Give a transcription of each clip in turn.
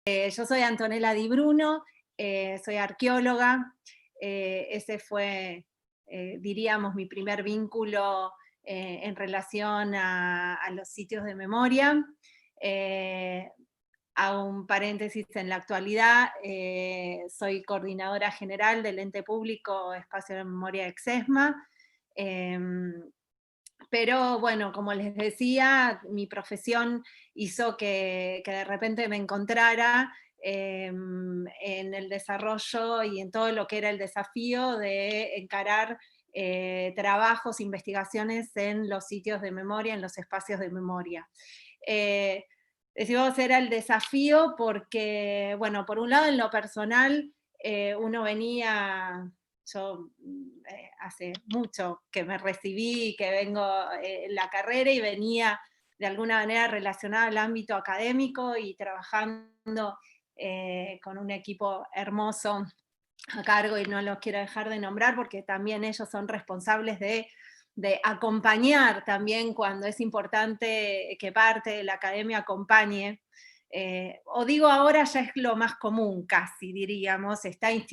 Yo soy Antonella Di Bruno, soy arqueóloga. Ese fue, diríamos, mi primer vínculo en relación a los sitios de memoria. Eh, Hago un paréntesis en la actualidad, soy coordinadora general del ente público Espacio de Memoria Exesma. Pero bueno, como les decía, mi profesión hizo que de repente me encontrara en el desarrollo y en todo lo que era el desafío de encarar trabajos, investigaciones en los sitios de memoria, en los espacios de memoria. Eh, Decimos era el desafío porque, bueno, por un lado en lo personal, uno venía, yo hace mucho que me recibí, que vengo en la carrera y venía de alguna manera relacionada al ámbito académico y trabajando con un equipo hermoso a cargo, y no los quiero dejar de nombrar porque también ellos son responsables de acompañar también cuando es importante que parte de la academia acompañe. O digo ahora ya es lo más común casi, diríamos, ahí,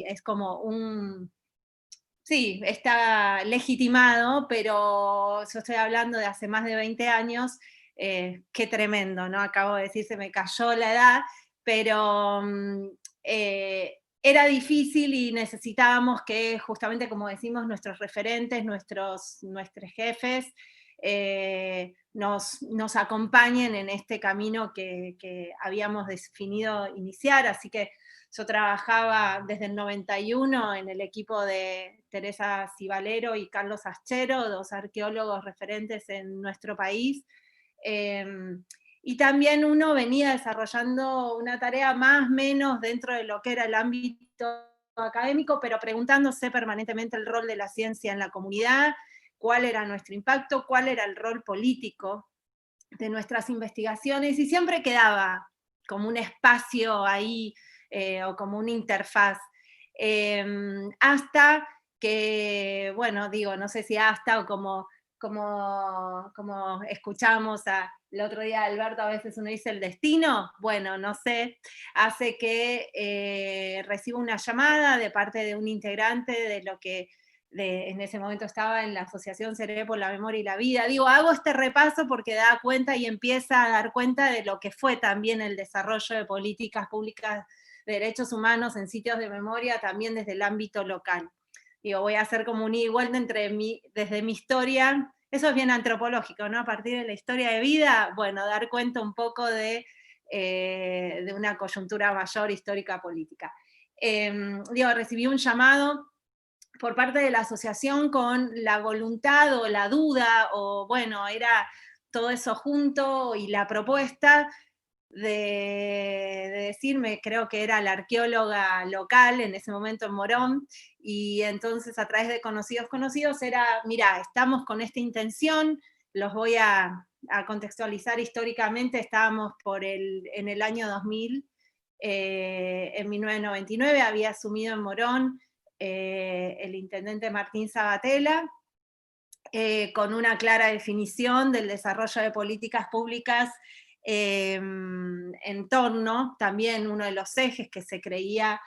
es como un, sí, está legitimado, pero yo estoy hablando de hace más de 20 años, qué tremendo, ¿no? Acabo de decir, se me cayó la edad, pero era difícil y necesitábamos que justamente, como decimos, nuestros referentes, nuestros jefes, nos acompañen en este camino que habíamos definido iniciar, así que yo trabajaba desde el 91 en el equipo de Teresa Cibalero y Carlos Aschero, dos arqueólogos referentes en nuestro país. Eh, y también uno venía desarrollando una tarea más o menos dentro de lo que era el ámbito académico, pero preguntándose permanentemente el rol de la ciencia en la comunidad, cuál era nuestro impacto, cuál era el rol político de nuestras investigaciones, y siempre quedaba como un espacio ahí o como una interfaz. Hasta que, bueno, digo, no sé si hasta o como escuchamos el otro día Alberto, a veces uno dice el destino, bueno, no sé, hace que reciba una llamada de parte de un integrante de lo que en ese momento estaba en la Asociación Cerebro por la Memoria y la Vida. Digo, hago este repaso porque da cuenta y empieza a dar cuenta de lo que fue también el desarrollo de políticas públicas de derechos humanos en sitios de memoria, también desde el ámbito local. Digo, voy a hacer como un igual desde mi historia, eso es bien antropológico, ¿no? A partir de la historia de vida, bueno, dar cuenta un poco de una coyuntura mayor histórica política. Digo, recibí un llamado por parte de la asociación con la voluntad o la duda, o bueno, era todo eso junto, y la propuesta de decirme, creo que era la arqueóloga local en ese momento en Morón, y entonces a través de conocidos era, mira, estamos con esta intención, los voy a contextualizar históricamente, estábamos en el año 2000, en 1999 había asumido en Morón el intendente Martín Sabatella, con una clara definición del desarrollo de políticas públicas en torno, también uno de los ejes que se creía,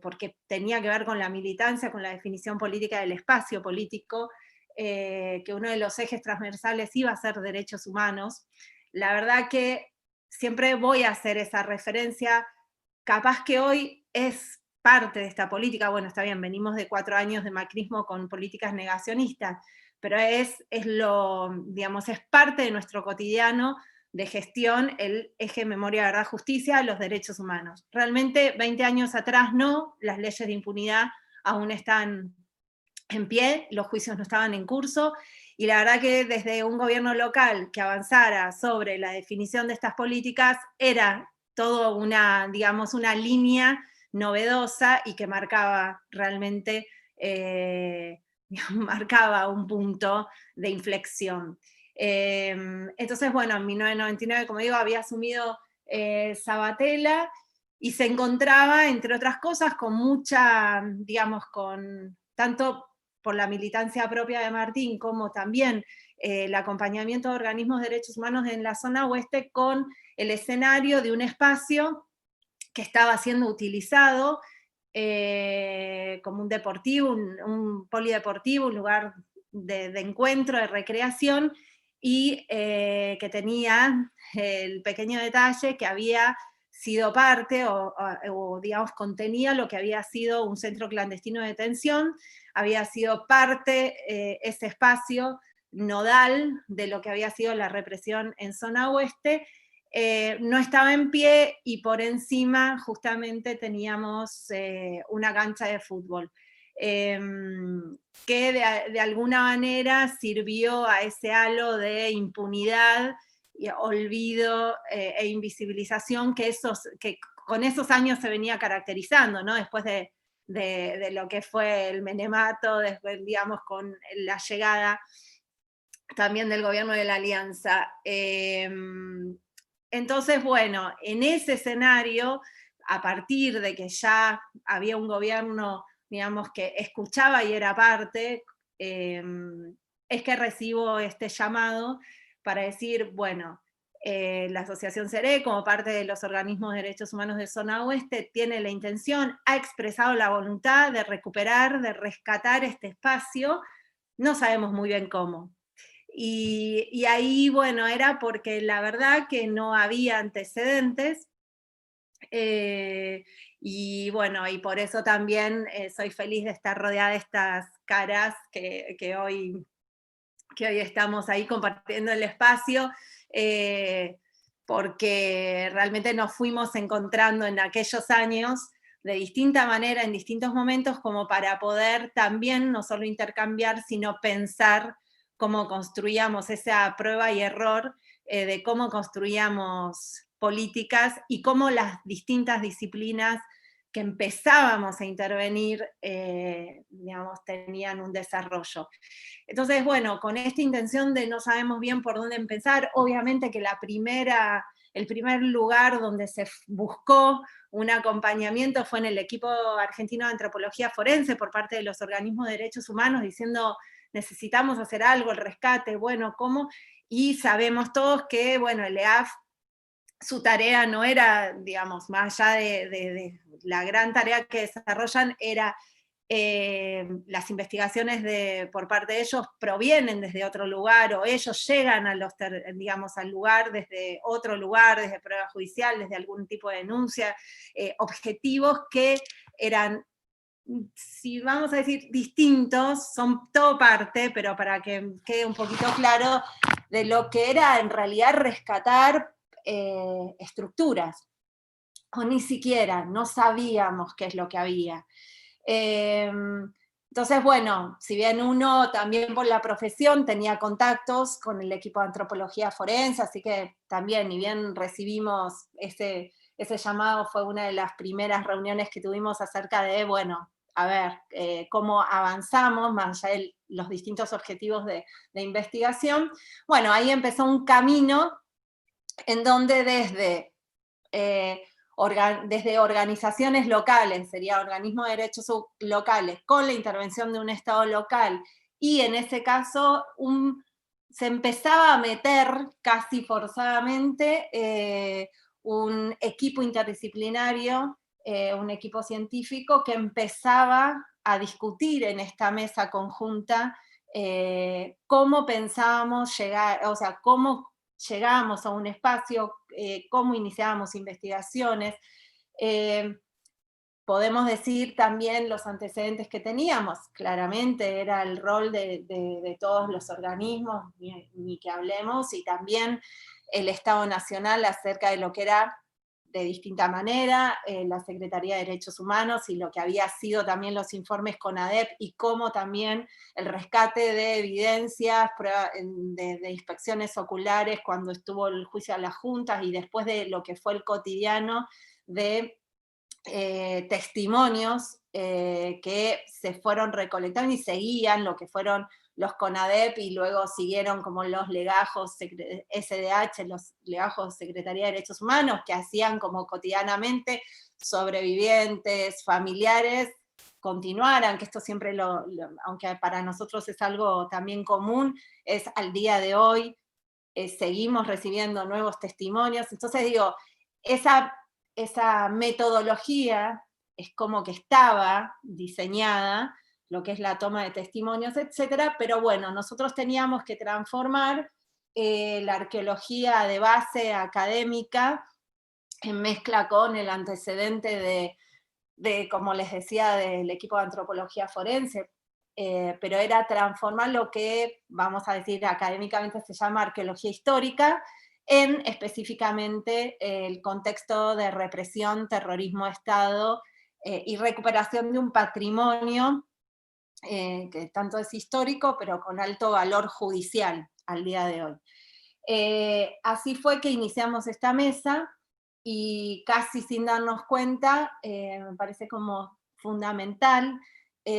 porque tenía que ver con la militancia, con la definición política del espacio político, que uno de los ejes transversales iba a ser derechos humanos. La verdad que siempre voy a hacer esa referencia, capaz que hoy es parte de esta política, bueno, está bien, venimos de 4 años de macrismo con políticas negacionistas, pero digamos, es parte de nuestro cotidiano de gestión el eje memoria, verdad, justicia, los derechos humanos. Realmente 20 años atrás no, las leyes de impunidad aún están en pie, los juicios no estaban en curso, y la verdad que desde un gobierno local que avanzara sobre la definición de estas políticas era todo digamos, una línea novedosa y que marcaba realmente, marcaba un punto de inflexión. Entonces, bueno, en 1999, como digo, había asumido Sabatella, y se encontraba, entre otras cosas, con mucha, digamos, con tanto por la militancia propia de Martín, como también el acompañamiento de organismos de derechos humanos en la zona oeste, con el escenario de un espacio que estaba siendo utilizado como un deportivo, un polideportivo, un lugar de encuentro, de recreación, y que tenía el pequeño detalle que había sido parte, o digamos contenía lo que había sido un centro clandestino de detención, había sido parte, ese espacio nodal de lo que había sido la represión en zona oeste. No estaba en pie, y por encima justamente teníamos una cancha de fútbol, que de alguna manera sirvió a ese halo de impunidad, y olvido e invisibilización que con esos años se venía caracterizando, ¿no? Después de lo que fue el menemato, después, digamos, con la llegada también del gobierno de la Alianza. Entonces, bueno, en ese escenario, a partir de que ya había un gobierno, digamos, que escuchaba y era parte, es que recibo este llamado para decir, bueno, la Asociación CERE, como parte de los organismos de derechos humanos de zona oeste, tiene la intención, ha expresado la voluntad de recuperar, de rescatar este espacio, no sabemos muy bien cómo. Y ahí, bueno, era porque la verdad que no había antecedentes, y bueno, y por eso también soy feliz de estar rodeada de estas caras que hoy estamos ahí compartiendo el espacio, porque realmente nos fuimos encontrando en aquellos años de distinta manera, en distintos momentos, como para poder también no solo intercambiar, sino pensar cómo construíamos esa prueba y error, de cómo construíamos políticas y cómo las distintas disciplinas que empezábamos a intervenir, digamos, tenían un desarrollo. Entonces, bueno, con esta intención de no sabemos bien por dónde empezar, obviamente que el primer lugar donde se buscó un acompañamiento fue en el equipo argentino de antropología forense por parte de los organismos de derechos humanos, diciendo necesitamos hacer algo, el rescate, bueno, ¿cómo? Y sabemos todos que, bueno, el EAF, su tarea no era, digamos, más allá de la gran tarea que desarrollan, era las investigaciones por parte de ellos provienen desde otro lugar, o ellos llegan digamos, al lugar desde otro lugar, desde prueba judicial, desde algún tipo de denuncia, objetivos que eran, si vamos a decir distintos, son todo parte, pero para que quede un poquito claro, de lo que era en realidad rescatar estructuras, o ni siquiera, no sabíamos qué es lo que había. Entonces, bueno, si bien uno también por la profesión tenía contactos con el equipo de antropología forense, así que también, ni bien recibimos ese llamado, fue una de las primeras reuniones que tuvimos acerca de, bueno, a ver, cómo avanzamos, más allá de los distintos objetivos de investigación. Bueno, ahí empezó un camino en donde desde organizaciones locales, sería organismos de derechos locales, con la intervención de un Estado local, y en ese caso se empezaba a meter casi forzadamente un equipo interdisciplinario, un equipo científico que empezaba a discutir en esta mesa conjunta cómo pensábamos llegar, o sea, cómo llegábamos a un espacio, cómo iniciábamos investigaciones. Podemos decir también los antecedentes que teníamos, claramente era el rol de todos los organismos, ni que hablemos, y también el Estado Nacional acerca de lo que era de distinta manera la Secretaría de Derechos Humanos y lo que había sido también los informes CONADEP, y cómo también el rescate de evidencias, de inspecciones oculares cuando estuvo el juicio a las juntas, y después de lo que fue el cotidiano de testimonios que se fueron recolectando y seguían lo que fueron los CONADEP, y luego siguieron como los legajos SDH, los legajos Secretaría de Derechos Humanos, que hacían como cotidianamente sobrevivientes, familiares, continuaran, que esto siempre aunque para nosotros es algo también común, es al día de hoy, seguimos recibiendo nuevos testimonios. Entonces digo, esa metodología es como que estaba diseñada, lo que es la toma de testimonios, etcétera, pero bueno, nosotros teníamos que transformar la arqueología de base académica en mezcla con el antecedente como les decía, del equipo de antropología forense, pero era transformar lo que, vamos a decir, académicamente se llama arqueología histórica, en específicamente el contexto de represión, terrorismo de Estado y recuperación de un patrimonio que tanto es histórico, pero con alto valor judicial al día de hoy. Así fue que iniciamos esta mesa, y casi sin darnos cuenta, me parece como fundamental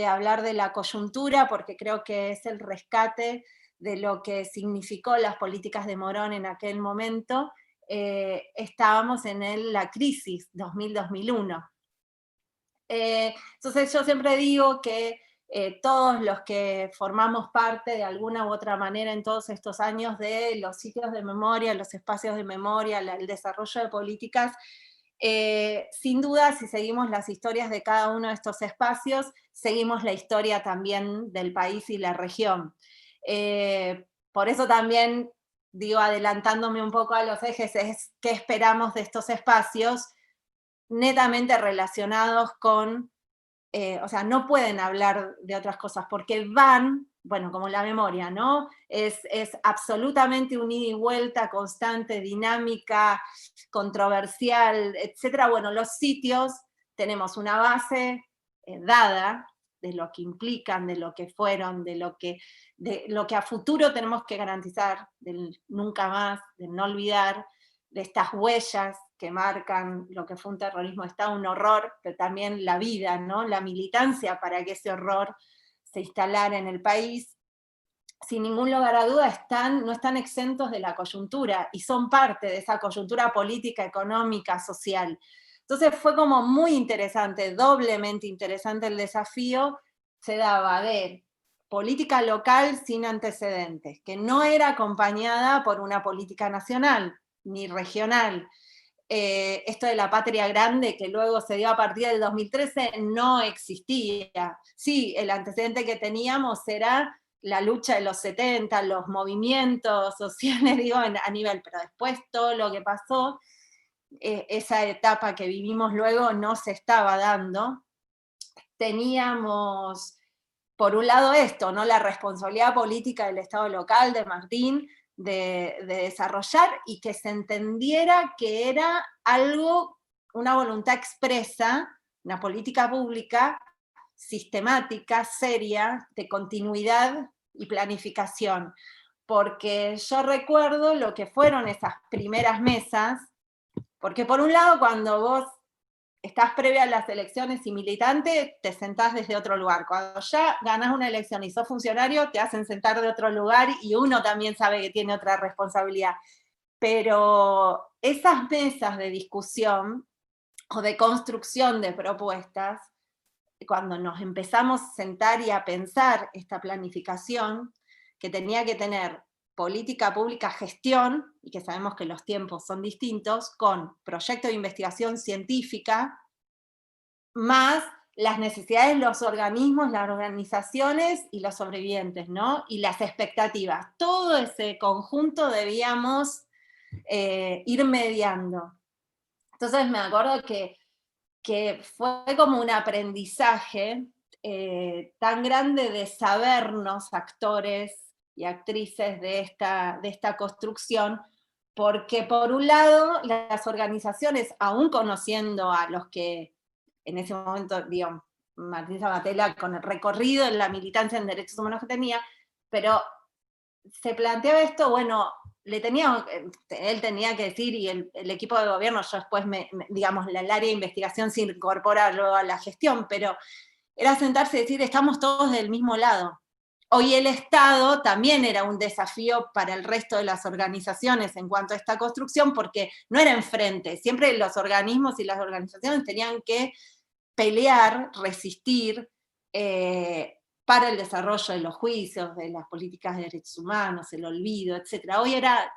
hablar de la coyuntura, porque creo que es el rescate de lo que significó las políticas de Morón en aquel momento. Estábamos en la crisis 2000-2001. Entonces yo siempre digo que todos los que formamos parte de alguna u otra manera en todos estos años de los sitios de memoria, los espacios de memoria, el desarrollo de políticas, sin duda, si seguimos las historias de cada uno de estos espacios, seguimos la historia también del país y la región. Por eso también, digo, adelantándome un poco a los ejes, es qué esperamos de estos espacios netamente relacionados con, o sea, no pueden hablar de otras cosas, porque van, bueno, como la memoria, ¿no? Es absolutamente un ida y vuelta constante, dinámica, controversial, etcétera. Bueno, los sitios tenemos una base dada de lo que implican, de lo que fueron, de lo que a futuro tenemos que garantizar, del nunca más, del no olvidar, de estas huellas que marcan lo que fue un terrorismo de Estado, un horror, pero también la vida, ¿no? La militancia para que ese horror se instalara en el país. Sin ningún lugar a duda no están exentos de la coyuntura, y son parte de esa coyuntura política, económica, social. Entonces fue como muy interesante, doblemente interesante el desafío, se daba de política local sin antecedentes, que no era acompañada por una política nacional ni regional. Esto de la patria grande que luego se dio a partir del 2013 no existía. Sí, el antecedente que teníamos era la lucha de los 70, los movimientos sociales, digo, a nivel, pero después todo lo que pasó, esa etapa que vivimos luego no se estaba dando. Teníamos, por un lado esto, ¿no? La responsabilidad política del Estado local, de Martín, de desarrollar y que se entendiera que era algo, una voluntad expresa, una política pública sistemática, seria, de continuidad y planificación. Porque yo recuerdo lo que fueron esas primeras mesas, porque por un lado cuando vos estás previa a las elecciones y militante, te sentás desde otro lugar. Cuando ya ganás una elección y sos funcionario, te hacen sentar de otro lugar y uno también sabe que tiene otra responsabilidad. Pero esas mesas de discusión o de construcción de propuestas, cuando nos empezamos a sentar y a pensar esta planificación, que tenía que tener política pública, gestión, y que sabemos que los tiempos son distintos, con proyecto de investigación científica, más las necesidades de los organismos, las organizaciones y los sobrevivientes, ¿no? Y las expectativas. Todo ese conjunto debíamos ir mediando. Entonces me acuerdo que fue como un aprendizaje tan grande de sabernos actores y actrices de esta construcción, porque por un lado las organizaciones, aún conociendo a los que en ese momento, digo, Martín Sabatella con el recorrido en la militancia en derechos humanos que tenía, pero se planteaba esto, bueno, él tenía que decir, y el equipo de gobierno, yo después, digamos, el área de investigación se incorpora luego a la gestión, pero era sentarse y decir, estamos todos del mismo lado. Hoy el Estado también era un desafío para el resto de las organizaciones en cuanto a esta construcción, porque no era enfrente, siempre los organismos y las organizaciones tenían que pelear, resistir, para el desarrollo de los juicios, de las políticas de derechos humanos, el olvido, etc. Hoy era,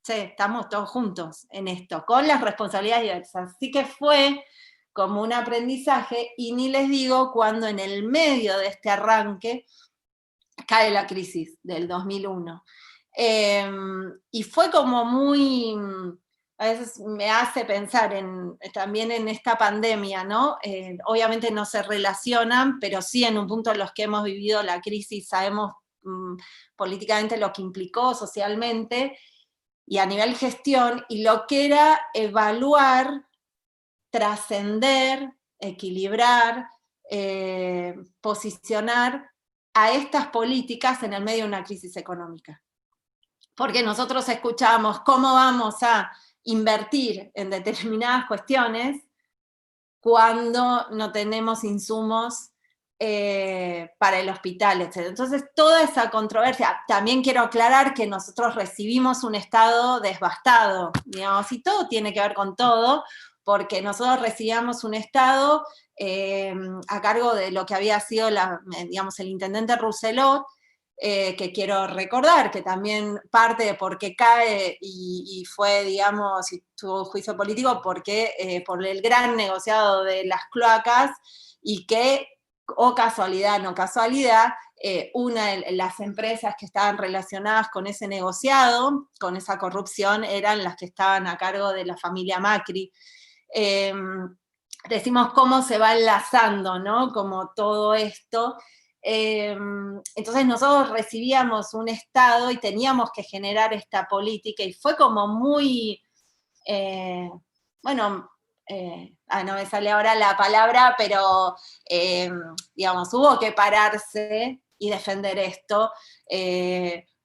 che, estamos todos juntos en esto, con las responsabilidades diversas. Así que fue como un aprendizaje, y ni les digo cuando en el medio de este arranque cae la crisis del 2001. Y fue como muy, a veces me hace pensar también en esta pandemia, ¿no? Obviamente no se relacionan, pero sí en un punto en los que hemos vivido la crisis sabemos políticamente lo que implicó socialmente y a nivel gestión, y lo que era evaluar, trascender, equilibrar, posicionar a estas políticas en el medio de una crisis económica. Porque nosotros escuchamos cómo vamos a invertir en determinadas cuestiones cuando no tenemos insumos para el hospital, etc. Entonces, toda esa controversia, también quiero aclarar que nosotros recibimos un Estado devastado, digamos, y todo tiene que ver con todo, porque nosotros recibíamos un Estado a cargo de lo que había sido digamos, el intendente Rousselot, que quiero recordar, que también parte de por qué cae y fue, digamos, y tuvo juicio político, porque por el gran negociado de las cloacas, y que, o casualidad, no casualidad, una de las empresas que estaban relacionadas con ese negociado, con esa corrupción, eran las que estaban a cargo de la familia Macri. Decimos cómo se va enlazando, ¿no? Como todo esto. Entonces nosotros recibíamos un Estado y teníamos que generar esta política, y fue como muy, bueno, no me sale ahora la palabra, pero digamos, hubo que pararse y defender esto,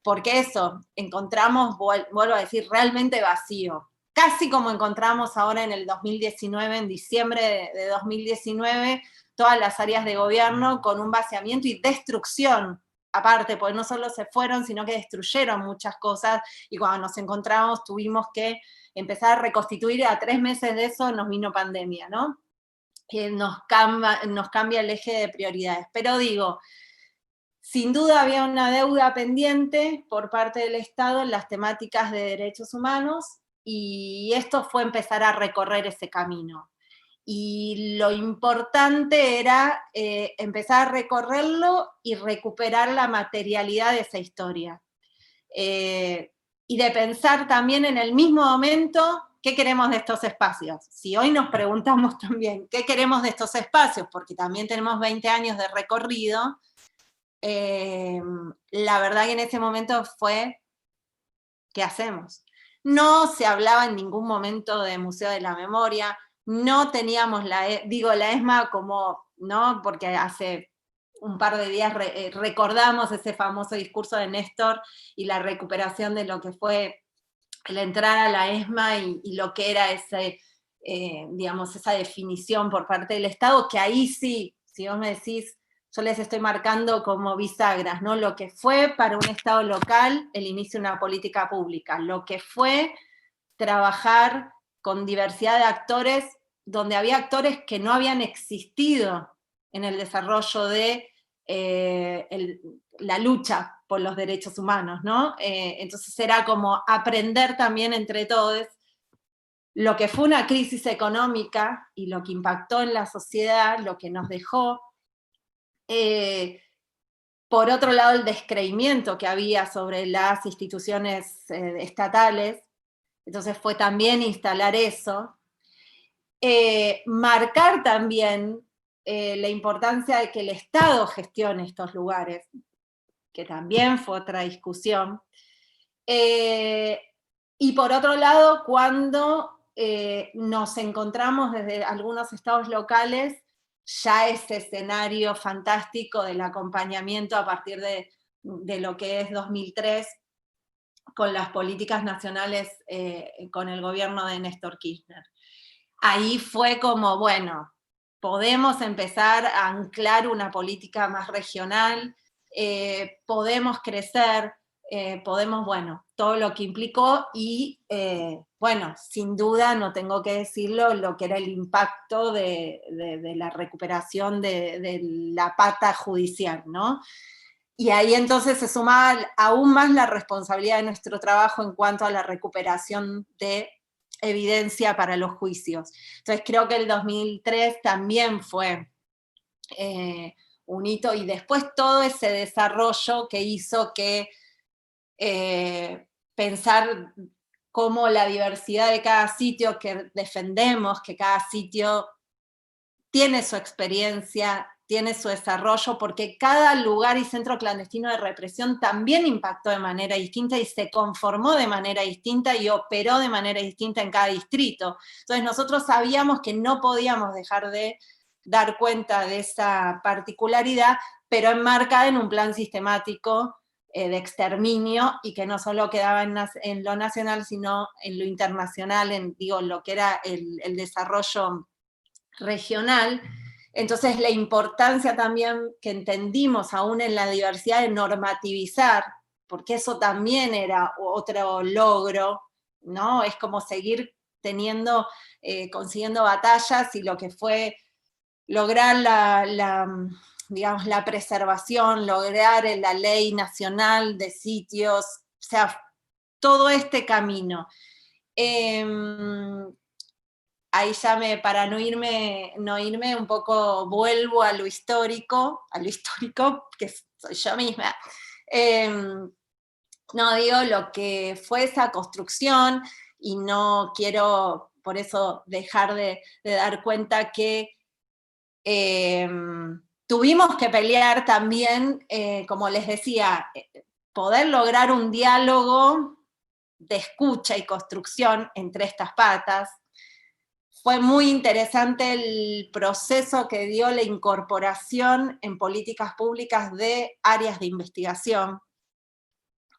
porque eso, encontramos, vuelvo a decir, realmente vacío. Casi como encontramos ahora en el 2019, en diciembre de 2019, todas las áreas de gobierno con un vaciamiento y destrucción, aparte, porque no solo se fueron, sino que destruyeron muchas cosas, y cuando nos encontramos tuvimos que empezar a reconstituir. A 3 meses de eso nos vino pandemia, ¿no? Que nos cambia el eje de prioridades. Pero digo, sin duda había una deuda pendiente por parte del Estado en las temáticas de derechos humanos, y esto fue empezar a recorrer ese camino. Y lo importante era empezar a recorrerlo y recuperar la materialidad de esa historia. Y de pensar también en el mismo momento qué queremos de estos espacios. Si hoy nos preguntamos también qué queremos de estos espacios, porque también tenemos 20 años de recorrido, la verdad que en ese momento fue, ¿qué hacemos? No se hablaba en ningún momento de Museo de la Memoria, no teníamos la ESMA como, ¿no? Porque hace un par de días recordamos ese famoso discurso de Néstor y la recuperación de lo que fue el entrar a la ESMA y lo que era digamos, esa definición por parte del Estado, que ahí sí, si vos me decís, yo les estoy marcando como bisagras, ¿no? Lo que fue para un Estado local el inicio de una política pública, lo que fue trabajar con diversidad de actores, donde había actores que no habían existido en el desarrollo de la lucha por los derechos humanos, ¿no? Entonces era como aprender también entre todos lo que fue una crisis económica y lo que impactó en la sociedad, lo que nos dejó. Por otro lado, el descreimiento que había sobre las instituciones estatales, entonces fue también instalar eso. Marcar también la importancia de que el Estado gestione estos lugares, que también fue otra discusión. Y por otro lado, cuando nos encontramos desde algunos estados locales, ya ese escenario fantástico del acompañamiento a partir de lo que es 2003, con las políticas nacionales, con el gobierno de Néstor Kirchner. Ahí fue como, bueno, podemos empezar a anclar una política más regional, podemos crecer, podemos, bueno, todo lo que implicó y, bueno, sin duda, no tengo que decirlo, lo que era el impacto de la recuperación de la pata judicial, ¿no? Y ahí entonces se sumaba aún más la responsabilidad de nuestro trabajo en cuanto a la recuperación de evidencia para los juicios. Entonces creo que el 2003 también fue un hito, y después todo ese desarrollo que hizo que pensar cómo la diversidad de cada sitio que defendemos, que cada sitio tiene su experiencia, tiene su desarrollo, porque cada lugar y centro clandestino de represión también impactó de manera distinta y se conformó de manera distinta y operó de manera distinta en cada distrito. Entonces nosotros sabíamos que no podíamos dejar de dar cuenta de esa particularidad, pero enmarcada en un plan sistemático de exterminio, y que no solo quedaba en lo nacional, sino en lo internacional, en lo que era el desarrollo regional. Entonces la importancia también que entendimos aún en la diversidad de normativizar, porque eso también era otro logro, ¿no? Es como seguir teniendo, consiguiendo batallas, y lo que fue lograr digamos, la preservación, lograr la ley nacional de sitios, o sea, todo este camino. Ahí ya para no irme un poco, vuelvo a lo histórico, que soy yo misma. No, digo lo que fue esa construcción, y no quiero por eso dejar de dar cuenta que tuvimos que pelear también, como les decía, poder lograr un diálogo de escucha y construcción entre estas patas. Fue muy interesante el proceso que dio la incorporación en políticas públicas de áreas de investigación.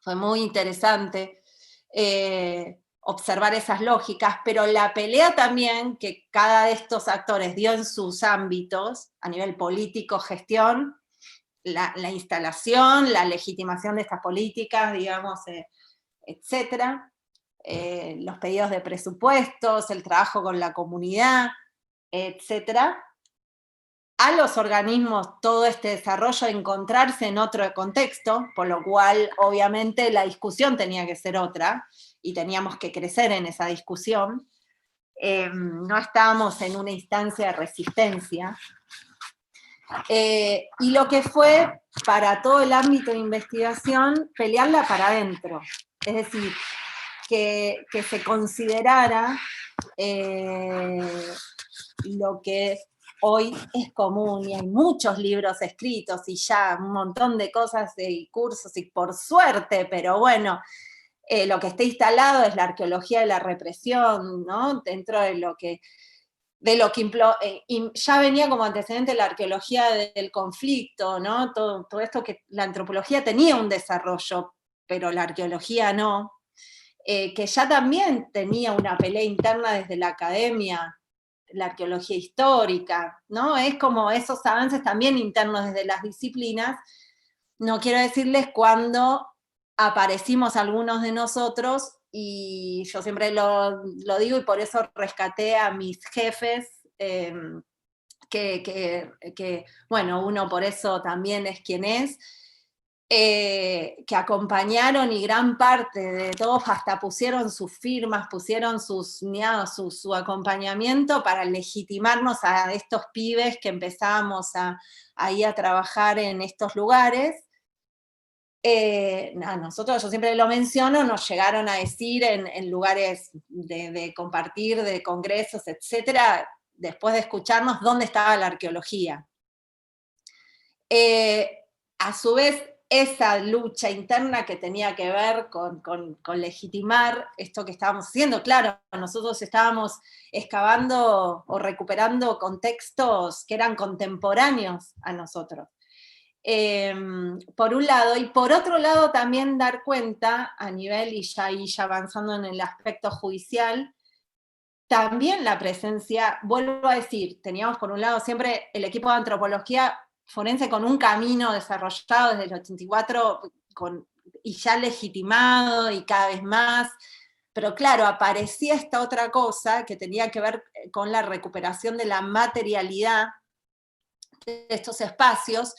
Fue muy interesante observar esas lógicas, pero la pelea también que cada de estos actores dio en sus ámbitos, a nivel político, gestión, la instalación, la legitimación de estas políticas, digamos, etcétera, los pedidos de presupuestos, el trabajo con la comunidad, etcétera, a los organismos todo este desarrollo encontrarse en otro contexto, por lo cual obviamente la discusión tenía que ser otra, y teníamos que crecer en esa discusión. No estábamos en una instancia de resistencia. Y lo que fue para todo el ámbito de investigación, pelearla para adentro. Es decir, que se considerara lo que hoy es común, y hay muchos libros escritos y ya un montón de cosas y cursos, y por suerte, pero bueno, lo que está instalado es la arqueología de la represión, ¿no? Dentro de lo que ya venía como antecedente la arqueología del conflicto, ¿no? Todo esto, que la antropología tenía un desarrollo, pero la arqueología no. Que ya también tenía una pelea interna desde la academia, la arqueología histórica, ¿no? Es como esos avances también internos desde las disciplinas. No quiero decirles cuándo aparecimos algunos de nosotros, y yo siempre lo digo, y por eso rescaté a mis jefes, bueno, uno por eso también es quien es, que acompañaron, y gran parte de todos hasta pusieron sus firmas, pusieron su acompañamiento para legitimarnos a estos pibes que empezábamos ahí a trabajar en estos lugares. Nosotros, yo siempre lo menciono, nos llegaron a decir en lugares de compartir, de congresos, etcétera, después de escucharnos, dónde estaba la arqueología. A su vez, esa lucha interna que tenía que ver con legitimar esto que estábamos haciendo. Claro, nosotros estábamos excavando o recuperando contextos que eran contemporáneos a nosotros. Por un lado, y por otro lado también dar cuenta a nivel, y ya avanzando en el aspecto judicial, también la presencia, vuelvo a decir, teníamos por un lado siempre el equipo de antropología forense con un camino desarrollado desde el 84, y ya legitimado y cada vez más, pero claro, aparecía esta otra cosa que tenía que ver con la recuperación de la materialidad de estos espacios,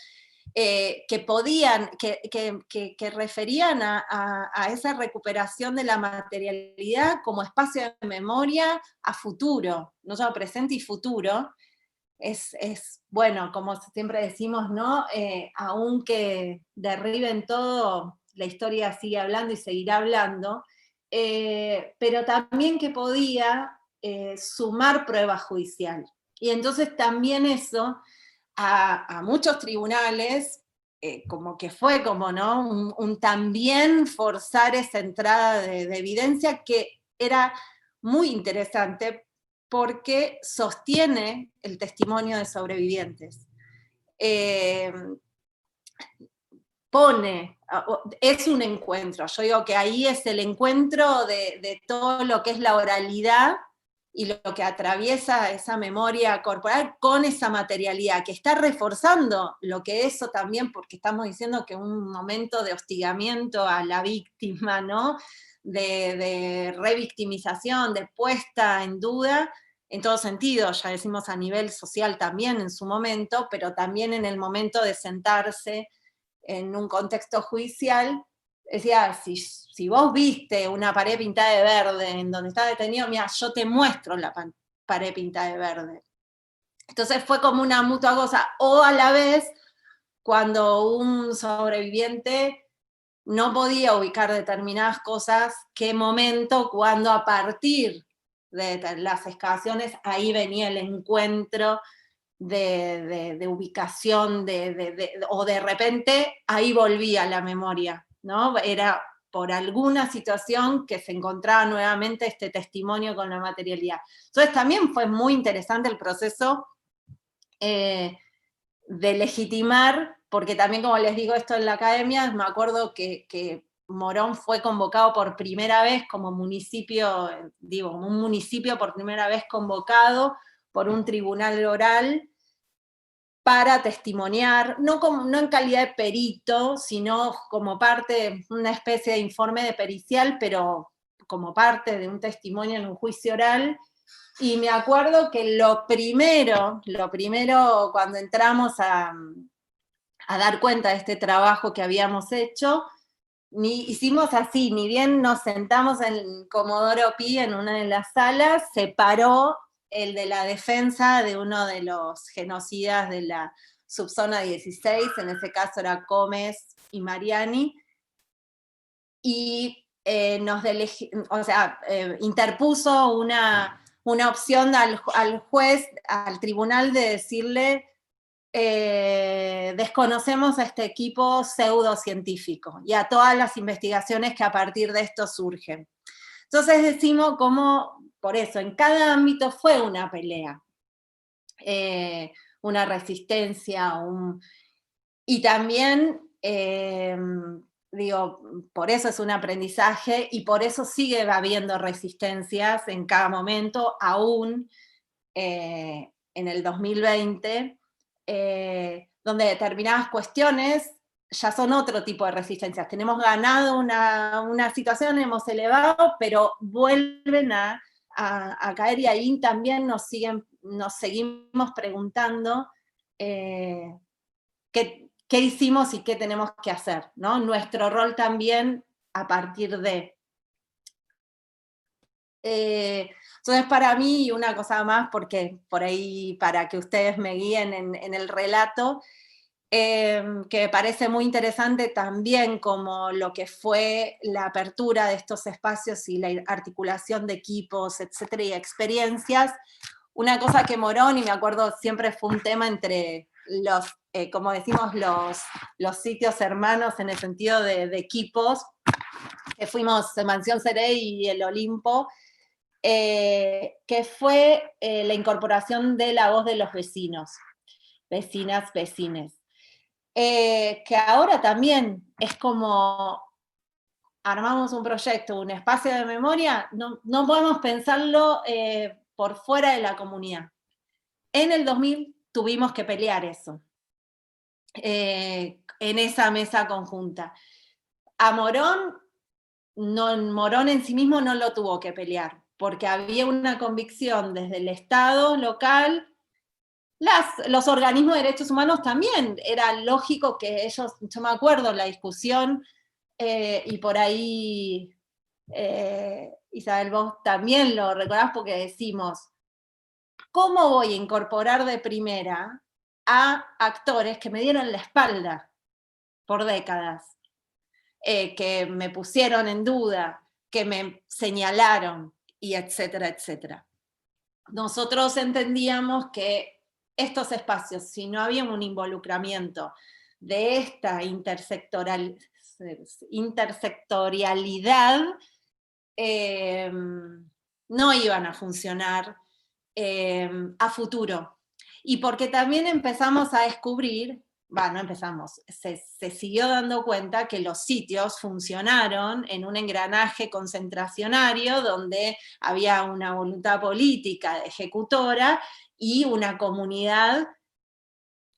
que podían, que referían a esa recuperación de la materialidad como espacio de memoria a futuro, no solo presente y futuro. Es bueno, como siempre decimos, ¿no? Aunque derriben todo, la historia sigue hablando y seguirá hablando, pero también que podía sumar prueba judicial. Y entonces también eso a muchos tribunales, como que fue como, ¿no? Un también forzar esa entrada de evidencia que era muy interesante porque sostiene el testimonio de sobrevivientes. Pone, es un encuentro, yo digo que ahí es el encuentro de todo lo que es la oralidad y lo que atraviesa esa memoria corporal con esa materialidad, que está reforzando lo que eso también, porque estamos diciendo que un momento de hostigamiento a la víctima, ¿no? De revictimización, de puesta en duda, en todo sentido, ya decimos a nivel social también en su momento, pero también en el momento de sentarse en un contexto judicial, decía, si vos viste una pared pintada de verde en donde está detenido, mira, yo te muestro la pared pintada de verde. Entonces fue como una mutua cosa, o a la vez, cuando un sobreviviente no podía ubicar determinadas cosas, qué momento, cuando a partir de las excavaciones, ahí venía el encuentro de ubicación, o de repente ahí volvía la memoria, ¿no? Era por alguna situación que se encontraba nuevamente este testimonio con la materialidad. Entonces también fue muy interesante el proceso de legitimar, porque también, como les digo esto en la academia, me acuerdo que Morón fue convocado por primera vez como municipio, digo, como un municipio por primera vez convocado por un tribunal oral para testimoniar, no en calidad de perito, sino como parte de una especie de informe de pericial, pero como parte de un testimonio en un juicio oral. Y me acuerdo que lo primero cuando entramos a dar cuenta de este trabajo que habíamos hecho, hicimos así, ni bien nos sentamos en Comodoro Pi en una de las salas, se paró el de la defensa de uno de los genocidas de la subzona 16, en ese caso era Gómez y Mariani, y interpuso una opción al juez, al tribunal, de decirle, desconocemos a este equipo pseudocientífico y a todas las investigaciones que a partir de esto surgen. Entonces decimos cómo, por eso, en cada ámbito fue una pelea, una resistencia, y también, digo, por eso es un aprendizaje y por eso sigue habiendo resistencias en cada momento, aún en el 2020, donde determinadas cuestiones ya son otro tipo de resistencias. Tenemos ganado una situación, hemos elevado, pero vuelven a caer, y ahí también nos seguimos preguntando qué hicimos y qué tenemos que hacer, ¿no? Nuestro rol también a partir de... entonces, para mí, y una cosa más, porque por ahí, para que ustedes me guíen en el relato, que me parece muy interesante también, como lo que fue la apertura de estos espacios y la articulación de equipos, etcétera, y experiencias. Una cosa que Morón, y me acuerdo, siempre fue un tema entre los, como decimos, los sitios hermanos en el sentido de equipos, que fuimos Mansión Serey y el Olimpo, que fue la incorporación de la voz de los vecinos, vecinas, vecines. Que ahora también es como armamos un proyecto, un espacio de memoria, no podemos pensarlo por fuera de la comunidad. En el 2000 tuvimos que pelear eso, en esa mesa conjunta. A Morón, Morón en sí mismo no lo tuvo que pelear, porque había una convicción desde el Estado local, los organismos de derechos humanos también, era lógico que ellos, yo me acuerdo la discusión, y por ahí, Isabel, vos también lo recordás porque decimos, ¿cómo voy a incorporar de primera a actores que me dieron la espalda por décadas? Que me pusieron en duda, que me señalaron, y etcétera, etcétera. Nosotros entendíamos que estos espacios, si no había un involucramiento de esta intersectorialidad, no iban a funcionar a futuro. Y porque también empezamos a descubrir, no empezamos, se siguió dando cuenta que los sitios funcionaron en un engranaje concentracionario donde había una voluntad política ejecutora y una comunidad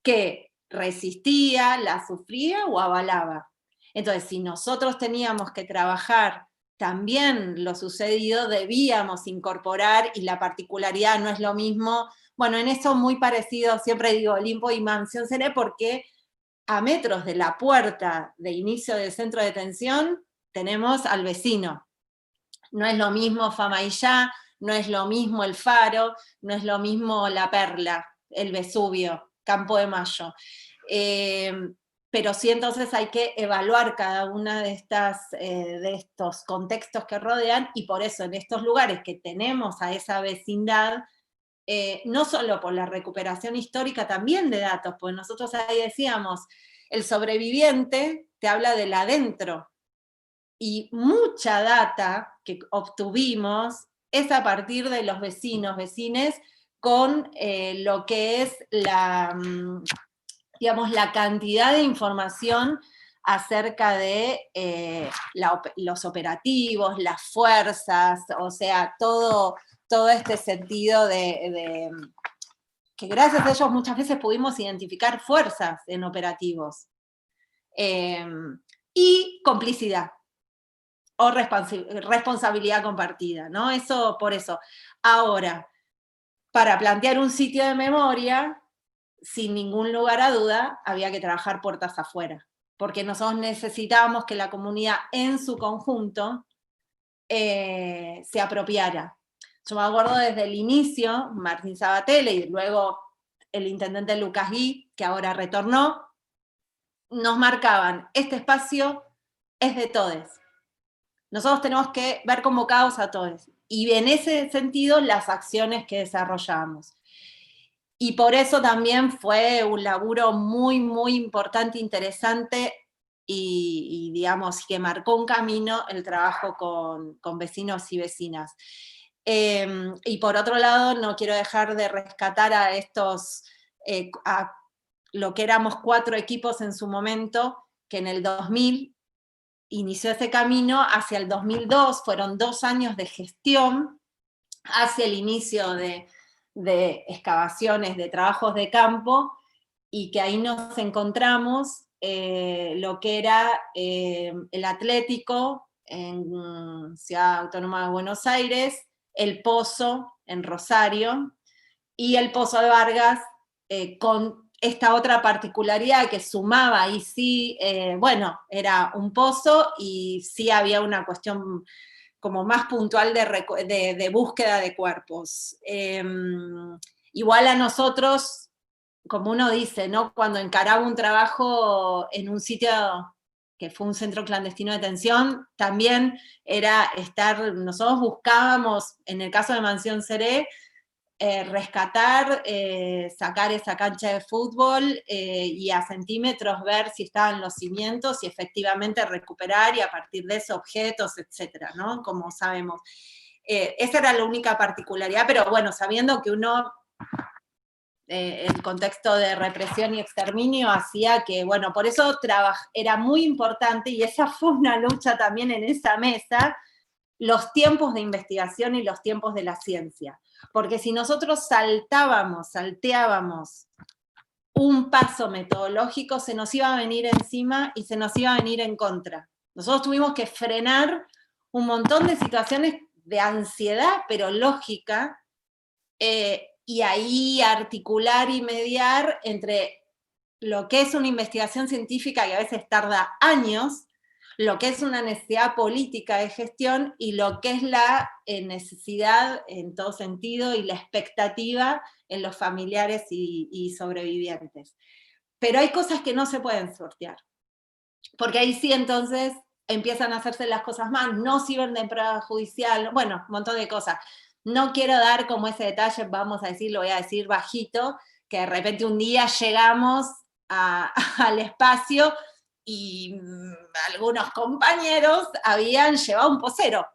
que resistía, la sufría o avalaba. Entonces, si nosotros teníamos que trabajar también lo sucedido, debíamos incorporar, y la particularidad no es lo mismo, bueno, en eso muy parecido, siempre digo Olimpo y Mansión Seré, porque a metros de la puerta de inicio del centro de detención tenemos al vecino. No es lo mismo Famaillá, no es lo mismo El Faro, no es lo mismo La Perla, el Vesubio, Campo de Mayo. Pero sí, entonces hay que evaluar cada una de estos contextos que rodean, y por eso en estos lugares que tenemos a esa vecindad, no solo por la recuperación histórica también de datos, porque nosotros ahí decíamos, el sobreviviente te habla del adentro, y mucha data que obtuvimos es a partir de los vecinos, vecines, con lo que es digamos, la cantidad de información acerca de los operativos, las fuerzas, o sea, todo este sentido de que gracias a ellos muchas veces pudimos identificar fuerzas en operativos. Y complicidad o responsabilidad compartida, ¿no? Eso, por eso. Ahora, para plantear un sitio de memoria, sin ningún lugar a duda, había que trabajar puertas afuera, porque nosotros necesitábamos que la comunidad en su conjunto se apropiara. Yo me acuerdo desde el inicio, Martín Sabatella y luego el intendente Lucas Gui, que ahora retornó, nos marcaban, este espacio es de todos. Nosotros tenemos que ver convocados a todos. Y en ese sentido, las acciones que desarrollamos. Y por eso también fue un laburo muy, muy importante, interesante, y digamos, que marcó un camino el trabajo con vecinos y vecinas. Y por otro lado, no quiero dejar de rescatar a a lo que éramos 4 equipos en su momento, que en el 2000 inició ese camino, hacia el 2002, fueron 2 años de gestión, hacia el inicio de excavaciones, de trabajos de campo, y que ahí nos encontramos lo que era el Atlético en Ciudad Autónoma de Buenos Aires, el Pozo en Rosario, y el Pozo de Vargas con esta otra particularidad que sumaba, y sí, bueno, era un pozo y sí había una cuestión como más puntual de búsqueda de cuerpos. Igual a nosotros, como uno dice, ¿no? Cuando encaraba un trabajo en un sitio que fue un centro clandestino de detención, también era nosotros buscábamos, en el caso de Mansión Seré, rescatar, sacar esa cancha de fútbol y a centímetros ver si estaban los cimientos y efectivamente recuperar y a partir de eso objetos, etcétera, ¿no? Como sabemos. Esa era la única particularidad, pero bueno, sabiendo que uno, el contexto de represión y exterminio hacía que, bueno, por eso era muy importante, y esa fue una lucha también en esa mesa, los tiempos de investigación y los tiempos de la ciencia. Porque si nosotros salteábamos un paso metodológico, se nos iba a venir encima y se nos iba a venir en contra. Nosotros tuvimos que frenar un montón de situaciones de ansiedad, pero lógica, y ahí articular y mediar entre lo que es una investigación científica que a veces tarda años, lo que es una necesidad política de gestión y lo que es la necesidad en todo sentido y la expectativa en los familiares y sobrevivientes. Pero hay cosas que no se pueden sortear, porque ahí sí entonces empiezan a hacerse las cosas mal, no sirven de prueba judicial, bueno, un montón de cosas. No quiero dar como ese detalle, vamos a decir, lo voy a decir bajito, que de repente un día llegamos al espacio y algunos compañeros habían llevado un pocero.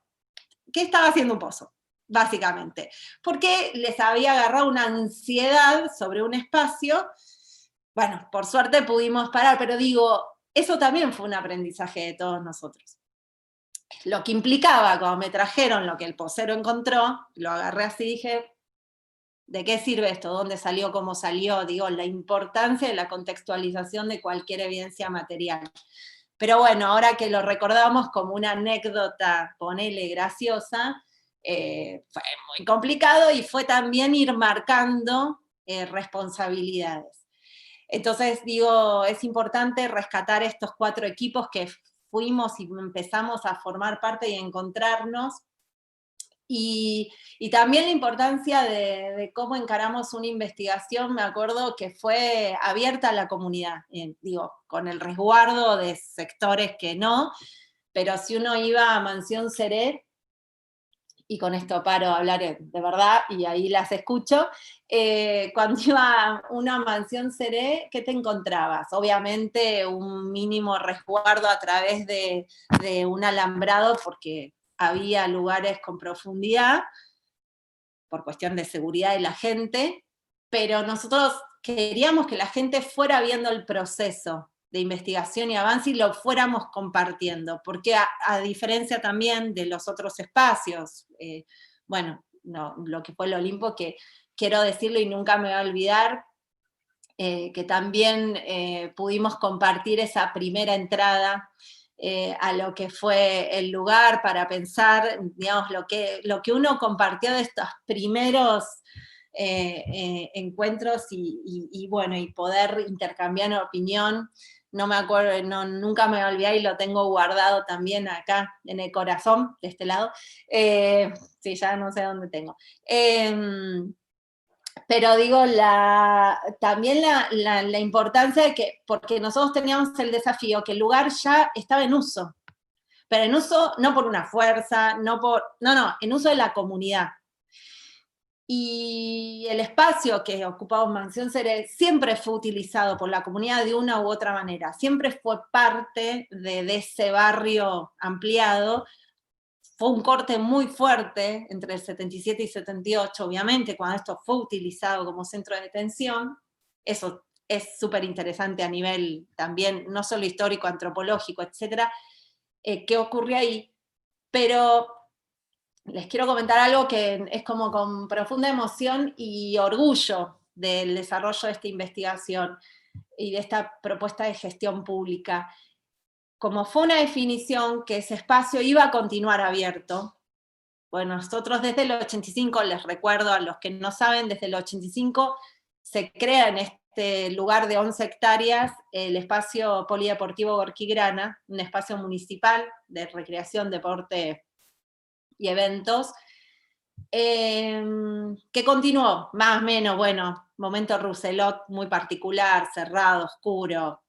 ¿Qué estaba haciendo un pozo? Básicamente. Porque les había agarrado una ansiedad sobre un espacio. Bueno, por suerte pudimos parar, pero digo, eso también fue un aprendizaje de todos nosotros. Lo que implicaba, cuando me trajeron lo que el pocero encontró, lo agarré así y dije, ¿de qué sirve esto? ¿Dónde salió? ¿Cómo salió? Digo, la importancia de la contextualización de cualquier evidencia material. Pero bueno, ahora que lo recordamos como una anécdota, ponele, graciosa, fue muy complicado y fue también ir marcando responsabilidades. Entonces, digo, es importante rescatar estos 4 equipos que fuimos y empezamos a formar parte y a encontrarnos, y también la importancia de cómo encaramos una investigación, me acuerdo que fue abierta a la comunidad, digo, con el resguardo de sectores que no, pero si uno iba a Mansión Seré, y con esto paro de hablar de verdad, y ahí las escucho, cuando iba a una Mansión Seré, ¿qué te encontrabas? Obviamente un mínimo resguardo a través de un alambrado, porque había lugares con profundidad, por cuestión de seguridad de la gente, pero nosotros queríamos que la gente fuera viendo el proceso de investigación y avance y lo fuéramos compartiendo, porque a diferencia también de los otros espacios, bueno, no, lo que fue el Olimpo, que quiero decirlo y nunca me voy a olvidar, que también pudimos compartir esa primera entrada a lo que fue el lugar para pensar, digamos, lo que uno compartió de estos primeros encuentros y bueno, y poder intercambiar opinión. No me acuerdo, nunca me voy a olvidar y lo tengo guardado también acá en el corazón, de este lado. Sí, ya no sé dónde tengo. Pero digo, también la importancia de que, porque nosotros teníamos el desafío que el lugar ya estaba en uso, pero en uso no por una fuerza, no, en uso de la comunidad. Y el espacio que ocupamos Mansión Seré siempre fue utilizado por la comunidad de una u otra manera, siempre fue parte de ese barrio ampliado. Fue un corte muy fuerte entre el 77 y 78, obviamente, cuando esto fue utilizado como centro de detención. Eso es súper interesante a nivel también, no solo histórico, antropológico, etcétera, qué ocurrió ahí. Pero les quiero comentar algo que es como con profunda emoción y orgullo del desarrollo de esta investigación y de esta propuesta de gestión pública. Como fue una definición que ese espacio iba a continuar abierto, bueno, nosotros desde el 85, les recuerdo a los que no saben, desde el 85 se crea en este lugar de 11 hectáreas el espacio polideportivo Gorquí Grana, un espacio municipal de recreación, deporte y eventos, que continuó, más o menos, bueno, momento Rousselot muy particular, cerrado, oscuro,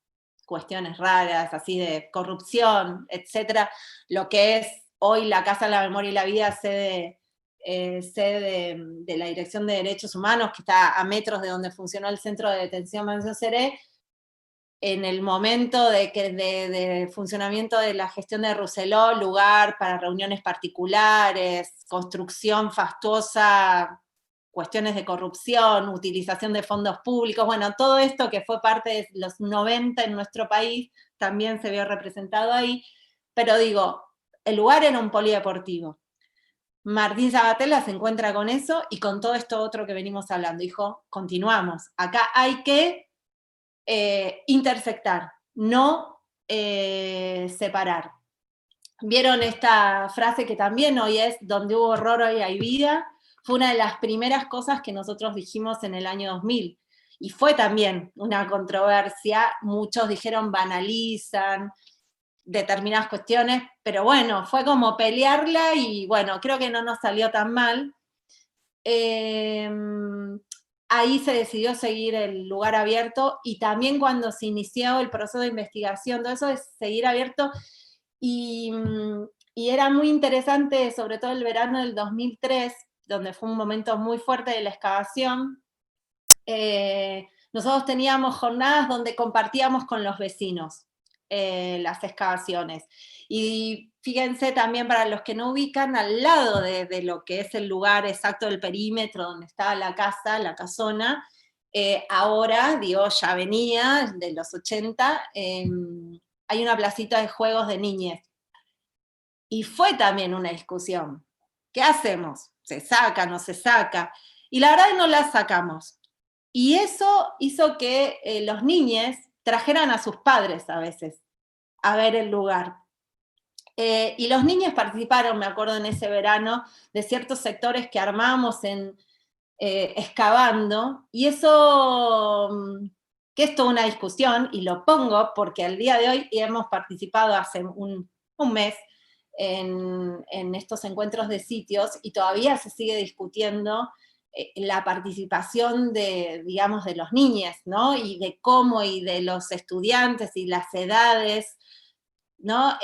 cuestiones raras, así de corrupción, etcétera, lo que es hoy la Casa de la Memoria y la Vida, sede de la Dirección de Derechos Humanos, que está a metros de donde funcionó el Centro de Detención Mansión Seré. En el momento de funcionamiento de la gestión de Rousselot, lugar para reuniones particulares, construcción fastuosa, cuestiones de corrupción, utilización de fondos públicos, bueno, todo esto que fue parte de los 90 en nuestro país, también se vio representado ahí, pero digo, el lugar era un polideportivo. Martín Sabatella se encuentra con eso y con todo esto otro que venimos hablando, dijo, continuamos, acá hay que intersectar, no separar. vieron esta frase que también hoy es, donde hubo horror hoy hay vida, fue una de las primeras cosas que nosotros dijimos en el año 2000, y fue también una controversia, muchos dijeron banalizan determinadas cuestiones, pero bueno, fue como pelearla y bueno, creo que no nos salió tan mal. Ahí se decidió seguir el lugar abierto, y también cuando se inició el proceso de investigación, todo eso es seguir abierto, y, y era muy interesante, sobre todo el verano del 2003, donde fue un momento muy fuerte de la excavación. Nosotros teníamos jornadas donde compartíamos con los vecinos las excavaciones. Y fíjense también, para los que no ubican, al lado de lo que es el lugar exacto del perímetro donde estaba la casa, la casona, ahora, digo, ya venía de los 80, hay una placita de juegos de niñez. Y fue también una discusión. ¿Qué hacemos? ¿Se saca, no se saca? Y la verdad es que no la sacamos. Y eso hizo que los niños trajeran a sus padres a veces a ver el lugar. Y los niños participaron, me acuerdo en ese verano, de ciertos sectores que armamos excavando, y eso, que es toda una discusión, y lo pongo porque al día de hoy hemos participado hace un mes en estos encuentros de sitios, y todavía se sigue discutiendo la participación de, digamos, de los niños, ¿no? Y de cómo, y de los estudiantes, y las edades, ¿no?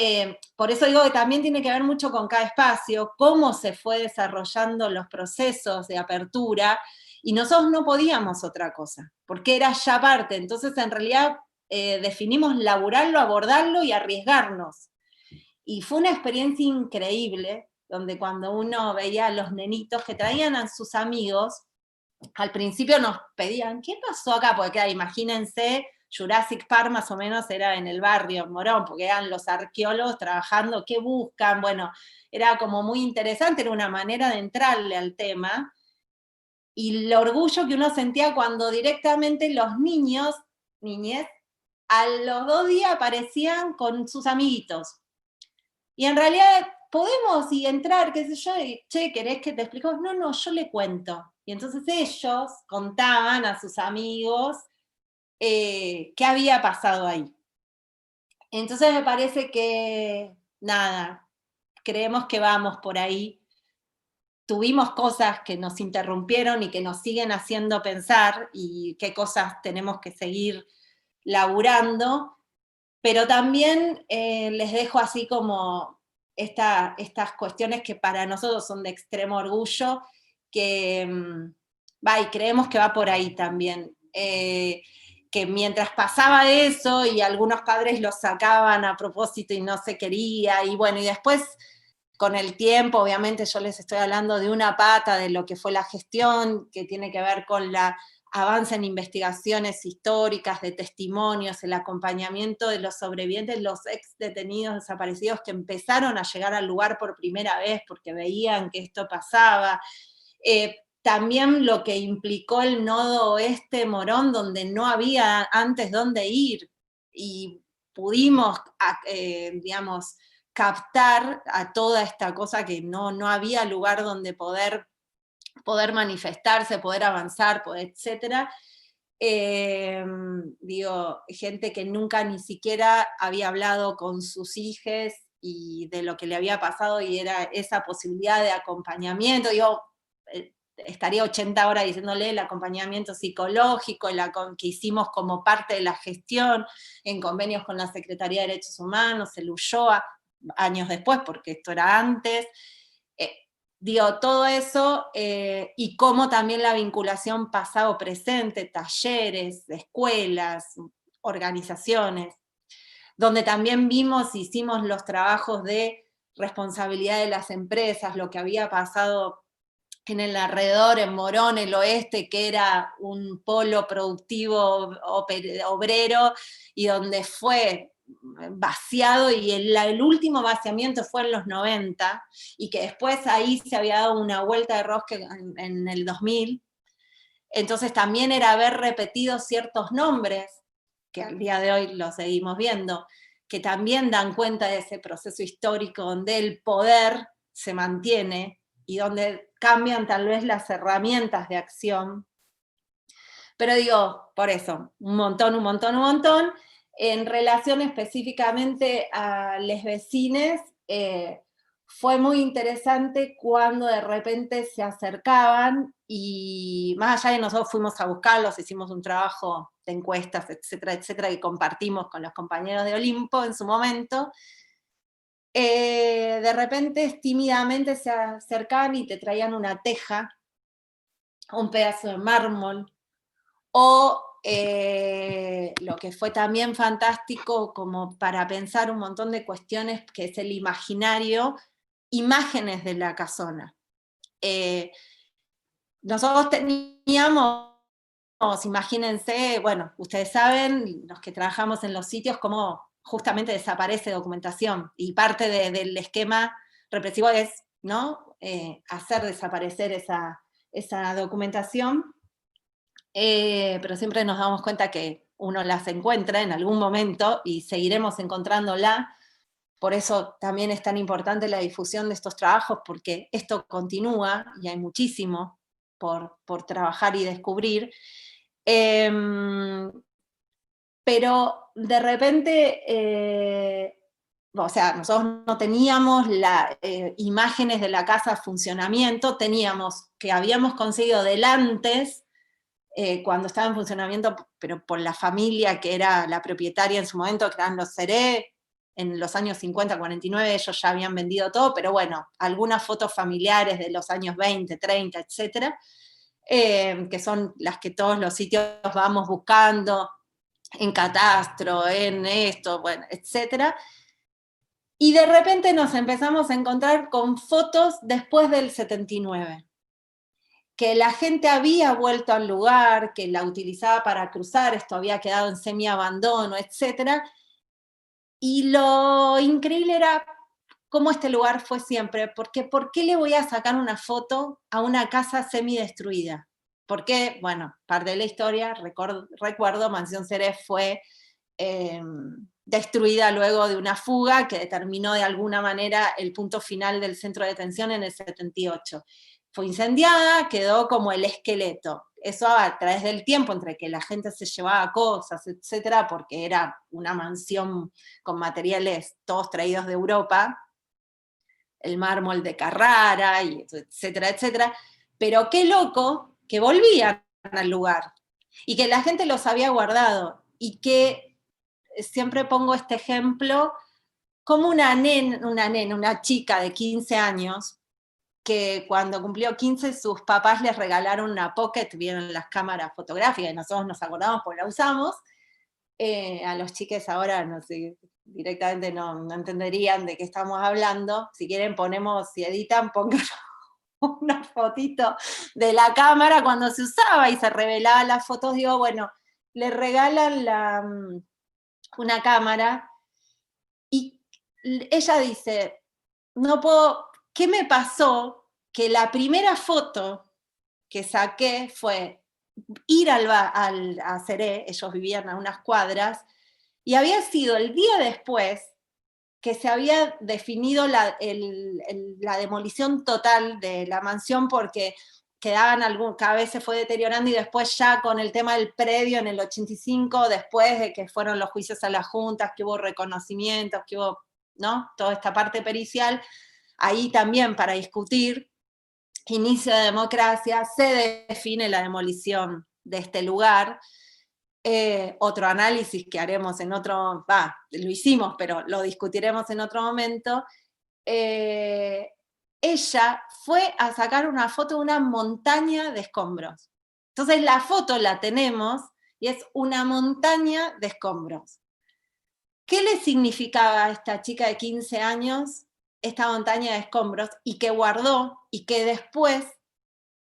Por eso digo que también tiene que ver mucho con cada espacio, cómo se fue desarrollando los procesos de apertura, y nosotros no podíamos otra cosa, porque era ya parte. Entonces, en realidad, definimos laburarlo, abordarlo y arriesgarnos. Y fue una experiencia increíble, donde cuando uno veía a los nenitos que traían a sus amigos, al principio nos pedían, ¿qué pasó acá? Porque claro, imagínense, Jurassic Park más o menos era en el barrio, en Morón, porque eran los arqueólogos trabajando, ¿qué buscan? Bueno, era como muy interesante, era una manera de entrarle al tema, y el orgullo que uno sentía cuando directamente los niños, niñez, a los 2 días aparecían con sus amiguitos. Y en realidad podemos y entrar, qué sé yo, y, che, ¿querés que te explique? No, no, yo le cuento. Y entonces ellos contaban a sus amigos qué había pasado ahí. Entonces me parece que, nada, creemos que vamos por ahí. Tuvimos cosas que nos interrumpieron y que nos siguen haciendo pensar, y qué cosas tenemos que seguir laburando, pero también les dejo así como estas cuestiones que para nosotros son de extremo orgullo, que va, y creemos que va por ahí también. Que mientras pasaba eso, y algunos padres lo sacaban a propósito y no se quería, y bueno, y después con el tiempo, obviamente yo les estoy hablando de una pata de lo que fue la gestión, que tiene que ver con la avance en investigaciones históricas, de testimonios, el acompañamiento de los sobrevivientes, los ex detenidos desaparecidos que empezaron a llegar al lugar por primera vez porque veían que esto pasaba. También lo que implicó el nodo oeste Morón, donde no había antes dónde ir, y pudimos, digamos, captar a toda esta cosa que no había lugar donde poder manifestarse, poder avanzar, etcétera. Digo, gente que nunca ni siquiera había hablado con sus hijos y de lo que le había pasado, y era esa posibilidad de acompañamiento. Digo, estaría 80 horas diciéndole el acompañamiento psicológico, que hicimos como parte de la gestión, en convenios con la Secretaría de Derechos Humanos, el ULLOA, años después, porque esto era antes. Digo, todo eso, y cómo también la vinculación pasado-presente, talleres, escuelas, organizaciones, donde también vimos, hicimos los trabajos de responsabilidad de las empresas, lo que había pasado en el alrededor, en Morón, el oeste, que era un polo productivo obrero, y donde fue vaciado, y el último vaciamiento fue en los 90, y que después ahí se había dado una vuelta de rosca en el 2000, entonces también era haber repetido ciertos nombres, que al día de hoy los seguimos viendo, que también dan cuenta de ese proceso histórico donde el poder se mantiene y donde cambian tal vez las herramientas de acción. Pero digo, por eso, un montón, un montón, un montón. En relación específicamente a les vecines, fue muy interesante cuando de repente se acercaban y más allá de nosotros fuimos a buscarlos, hicimos un trabajo de encuestas, etcétera, etcétera, que compartimos con los compañeros de Olimpo en su momento, de repente tímidamente se acercaban y te traían una teja, un pedazo de mármol, o lo que fue también fantástico como para pensar un montón de cuestiones, que es el imaginario, imágenes de la casona. Nosotros teníamos, imagínense, bueno, ustedes saben, los que trabajamos en los sitios, cómo justamente desaparece documentación, y parte del esquema represivo es, ¿no?, hacer desaparecer esa documentación. Pero siempre nos damos cuenta que uno las encuentra en algún momento y seguiremos encontrándola. Por eso también es tan importante la difusión de estos trabajos, porque esto continúa y hay muchísimo por trabajar y descubrir. Pero de repente, o sea, nosotros no teníamos imágenes de la casa en funcionamiento, teníamos que habíamos conseguido antes, cuando estaba en funcionamiento, pero por la familia que era la propietaria en su momento, que eran los Seré, en los años 50, 49, ellos ya habían vendido todo, pero bueno, algunas fotos familiares de los años 20, 30, etcétera, que son las que todos los sitios vamos buscando, en Catastro, en esto, bueno, etcétera. Y de repente nos empezamos a encontrar con fotos después del 79. Que la gente había vuelto al lugar, que la utilizaba para cruzar, esto había quedado en semi-abandono, etc. Y lo increíble era cómo este lugar fue siempre, porque ¿por qué le voy a sacar una foto a una casa semi-destruida? Porque, bueno, parte de la historia, recuerdo, Mansión Seré fue destruida luego de una fuga que determinó de alguna manera el punto final del centro de detención en el 78. Fue incendiada, quedó como el esqueleto. Eso a través del tiempo, entre que la gente se llevaba cosas, etcétera, porque era una mansión con materiales todos traídos de Europa, el mármol de Carrara, y etcétera, etcétera. Pero qué loco que volvían al lugar y que la gente los había guardado y que siempre pongo este ejemplo como una chica de 15 años que cuando cumplió 15 sus papás les regalaron una Pocket, vieron las cámaras fotográficas, y nosotros nos acordamos porque la usamos. A los chiques ahora, no sé, directamente no entenderían de qué estamos hablando. Si quieren ponemos, si editan, pongan una fotito de la cámara cuando se usaba y se revelaban las fotos. Digo, bueno, le regalan una cámara y ella dice, no puedo, ¿qué me pasó? Que la primera foto que saqué fue ir a Seré, ellos vivían a unas cuadras, y había sido el día después que se había definido la demolición total de la mansión, porque cada vez se fue deteriorando, y después ya con el tema del predio en el 85, después de que fueron los juicios a las juntas, que hubo reconocimientos, que hubo, ¿no?, toda esta parte pericial, ahí también para discutir, inicio de democracia, se define la demolición de este lugar. Otro análisis que haremos en otro, lo hicimos, pero lo discutiremos en otro momento. Ella fue a sacar una foto de una montaña de escombros. Entonces la foto la tenemos y es una montaña de escombros. ¿Qué le significaba a esta chica de 15 años esta montaña de escombros? Y que guardó, y que después,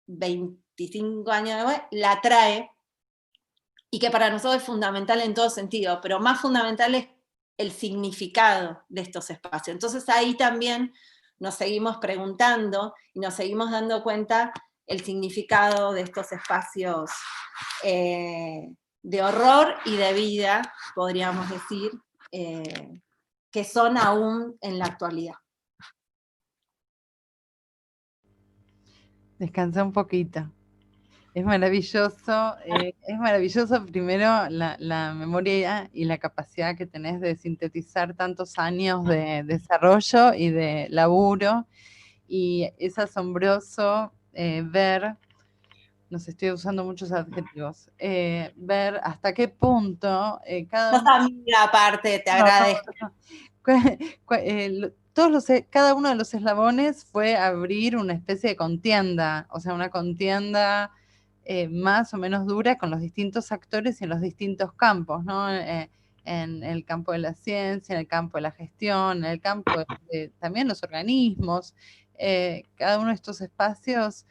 25 años después, la trae, y que para nosotros es fundamental en todo sentido, pero más fundamental es el significado de estos espacios. Entonces ahí también nos seguimos preguntando y nos seguimos dando cuenta el significado de estos espacios de horror y de vida, podríamos decir, que son aún en la actualidad. Descansa un poquito. Es maravilloso primero la memoria y la capacidad que tenés de sintetizar tantos años de desarrollo y de laburo, y es asombroso ver, no sé, estoy usando muchos adjetivos, ver hasta qué punto cada Sos uno... amiga aparte, te agradezco. Cada uno de los eslabones fue abrir una especie de contienda, o sea, una contienda más o menos dura con los distintos actores y en los distintos campos, ¿no? En el campo de la ciencia, en el campo de la gestión, en el campo de también los organismos. Cada uno de estos espacios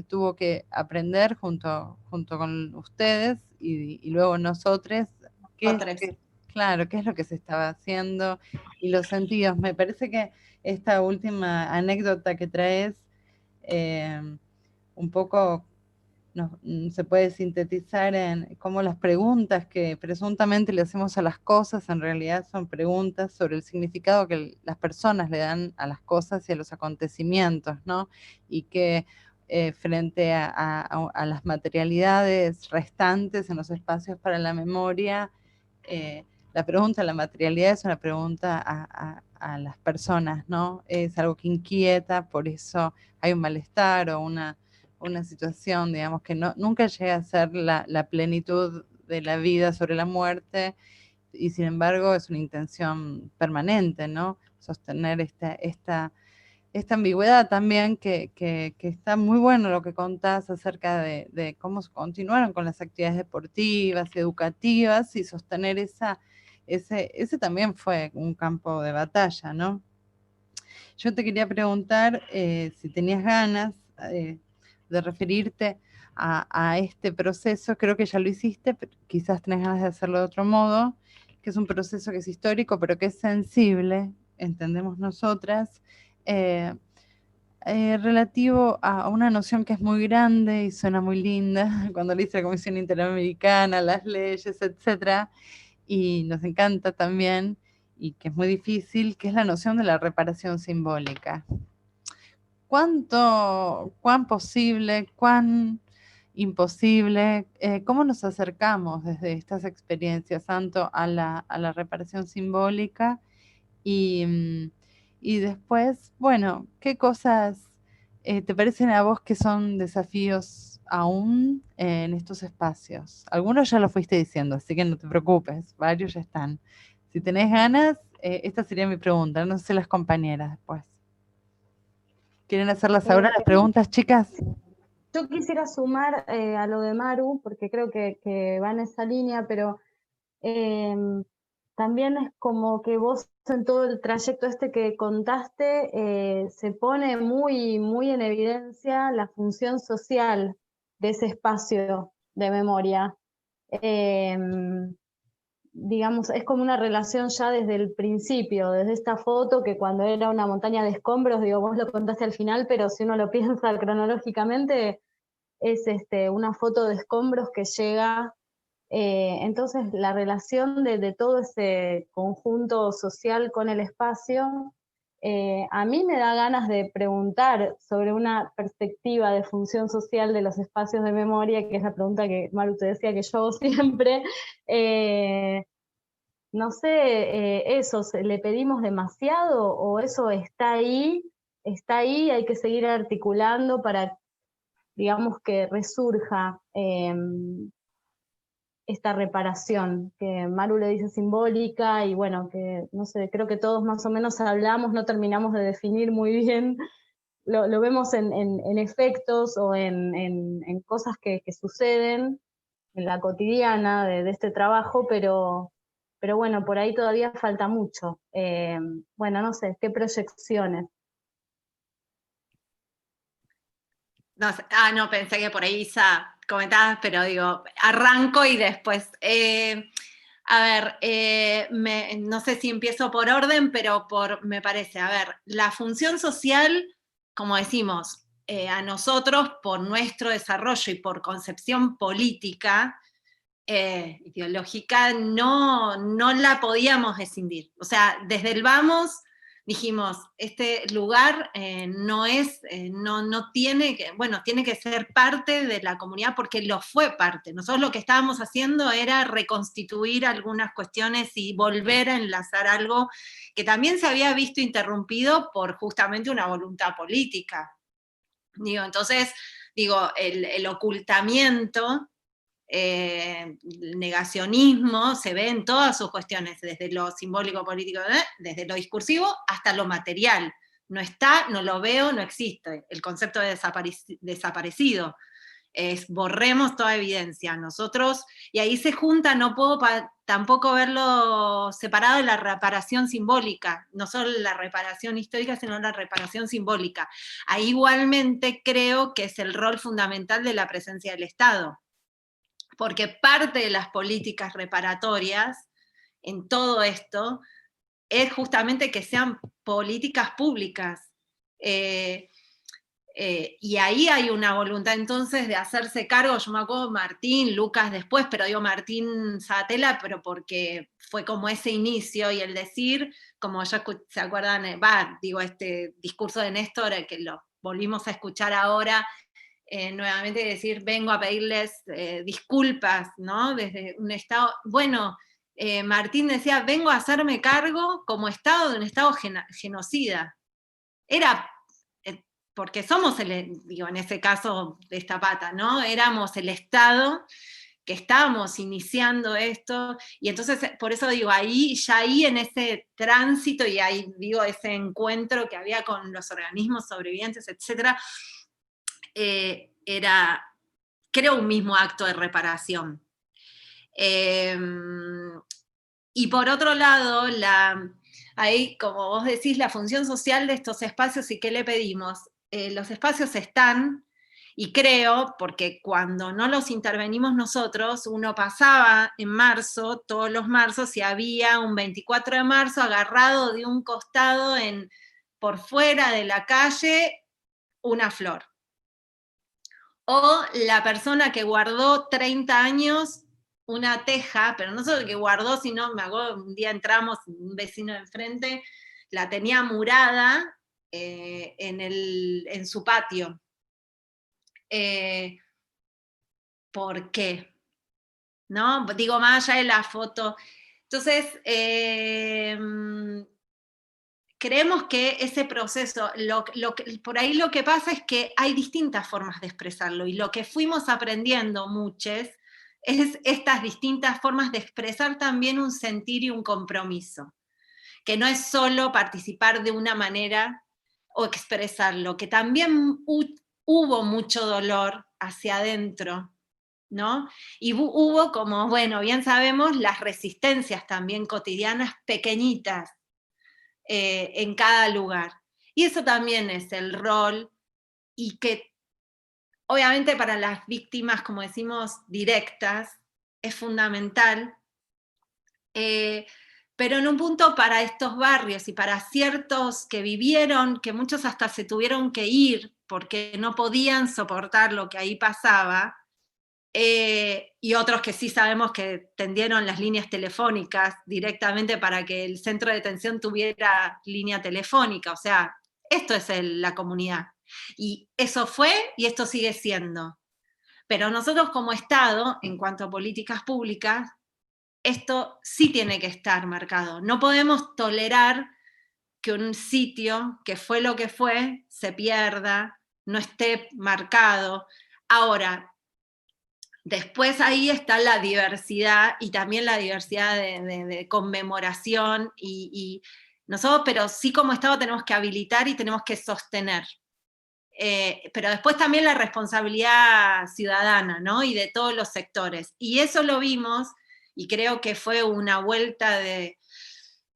tuvo que aprender junto con ustedes y luego nosotros claro, qué es lo que se estaba haciendo y los sentidos. Me parece que esta última anécdota que traes un poco se puede sintetizar en cómo las preguntas que presuntamente le hacemos a las cosas en realidad son preguntas sobre el significado que las personas le dan a las cosas y a los acontecimientos, ¿no? Y que frente a las materialidades restantes en los espacios para la memoria, la pregunta a la materialidad es una pregunta a las personas, ¿no? Es algo que inquieta, por eso hay un malestar o una situación, digamos, que nunca llega a ser la plenitud de la vida sobre la muerte, y sin embargo es una intención permanente, ¿no? Sostener esta ambigüedad también, que está muy bueno lo que contás acerca de cómo continuaron con las actividades deportivas y educativas, y sostener ese también fue un campo de batalla, ¿no? Yo te quería preguntar si tenías ganas de referirte a este proceso. Creo que ya lo hiciste, pero quizás tenés ganas de hacerlo de otro modo, que es un proceso que es histórico, pero que es sensible, entendemos nosotras, relativo a una noción que es muy grande y suena muy linda, cuando le dice la Comisión Interamericana, las leyes, etcétera, y nos encanta también, y que es muy difícil, que es la noción de la reparación simbólica. ¿Cuán posible, cuán imposible, cómo nos acercamos desde estas experiencias tanto a la reparación simbólica y después, bueno, qué cosas te parecen a vos que son desafíos aún en estos espacios? Algunos ya lo fuiste diciendo, así que no te preocupes, varios ya están. Si tenés ganas, esta sería mi pregunta, no sé las compañeras después. ¿Quieren hacerlas ahora las preguntas, chicas? Yo quisiera sumar a lo de Maru, porque creo que va en esa línea, pero también es como que vos en todo el trayecto este que contaste, se pone muy, muy en evidencia la función social de ese espacio de memoria. Digamos, es como una relación ya desde el principio, desde esta foto que cuando era una montaña de escombros, digo, vos lo contaste al final, pero si uno lo piensa cronológicamente, es una foto de escombros que llega. Entonces la relación de todo ese conjunto social con el espacio, a mí me da ganas de preguntar sobre una perspectiva de función social de los espacios de memoria, que es la pregunta que Maru te decía que yo hago siempre. No sé, eso, ¿le pedimos demasiado o eso está ahí, hay que seguir articulando para, digamos, que resurja esta reparación, que Maru le dice simbólica, y bueno, que no sé, creo que todos más o menos hablamos, no terminamos de definir muy bien, lo vemos en efectos o en cosas que suceden en la cotidiana de este trabajo, pero bueno, por ahí todavía falta mucho. Bueno, no sé, ¿qué proyecciones? No, no, pensé que por ahí Isa comentabas, pero digo, arranco y después. A ver, no sé si empiezo por orden, pero me parece, a ver, la función social, como decimos, a nosotros, por nuestro desarrollo y por concepción política, ideológica no la podíamos escindir. O sea, desde el vamos dijimos, este lugar no tiene que, bueno, tiene que ser parte de la comunidad porque lo fue parte. Nosotros lo que estábamos haciendo era reconstituir algunas cuestiones y volver a enlazar algo que también se había visto interrumpido por justamente una voluntad política. Entonces, el ocultamiento, el negacionismo se ve en todas sus cuestiones, desde lo simbólico, político, desde lo discursivo hasta lo material. No está, no lo veo, no existe. El concepto de desaparecido es borremos toda evidencia. Nosotros, y ahí se junta, no puedo tampoco verlo separado de la reparación simbólica, no solo la reparación histórica, sino la reparación simbólica. Ahí igualmente creo que es el rol fundamental de la presencia del Estado, porque parte de las políticas reparatorias en todo esto es justamente que sean políticas públicas. Y ahí hay una voluntad entonces de hacerse cargo. Yo me acuerdo Martín, Lucas después, pero digo Martín Sabatella, pero porque fue como ese inicio, y el decir, como ya se acuerdan, este discurso de Néstor, que lo volvimos a escuchar ahora, nuevamente decir, vengo a pedirles disculpas, ¿no? Desde un Estado, bueno, Martín decía, vengo a hacerme cargo como Estado de un Estado genocida. Era, porque somos, en ese caso de esta pata, ¿no? Éramos el Estado que estábamos iniciando esto, y entonces, por eso digo, ahí en ese tránsito, y ahí digo, ese encuentro que había con los organismos sobrevivientes, etcétera, era, creo, un mismo acto de reparación. Y por otro lado, ahí, como vos decís, la función social de estos espacios, ¿y qué le pedimos? Los espacios están, y creo, porque cuando no los intervenimos nosotros, uno pasaba en marzo, todos los marzos, y había un 24 de marzo agarrado de un costado por fuera de la calle una flor. O la persona que guardó 30 años una teja, pero no solo que guardó, sino, me acuerdo, un día entramos, un vecino de enfrente la tenía murada en su patio. ¿Por qué? ¿No? Digo, más allá de la foto. Entonces, creemos que ese proceso, por ahí lo que pasa es que hay distintas formas de expresarlo, y lo que fuimos aprendiendo muchos es estas distintas formas de expresar también un sentir y un compromiso, que no es solo participar de una manera o expresarlo, que también hubo mucho dolor hacia adentro, ¿no? Y hubo, como, bueno, bien sabemos, las resistencias también cotidianas pequeñitas, en cada lugar. Y eso también es el rol, y que obviamente para las víctimas, como decimos, directas, es fundamental, pero en un punto para estos barrios y para ciertos que vivieron, que muchos hasta se tuvieron que ir porque no podían soportar lo que ahí pasaba, y otros que sí sabemos que tendieron las líneas telefónicas directamente para que el centro de detención tuviera línea telefónica. O sea, esto es la comunidad. Y eso fue, y esto sigue siendo. Pero nosotros como Estado, en cuanto a políticas públicas, esto sí tiene que estar marcado. No podemos tolerar que un sitio que fue lo que fue se pierda, no esté marcado. Ahora, después ahí está la diversidad, y también la diversidad de conmemoración, y nosotros, pero sí como Estado tenemos que habilitar y tenemos que sostener. Pero después también la responsabilidad ciudadana, ¿no? Y de todos los sectores. Y eso lo vimos, y creo que fue una vuelta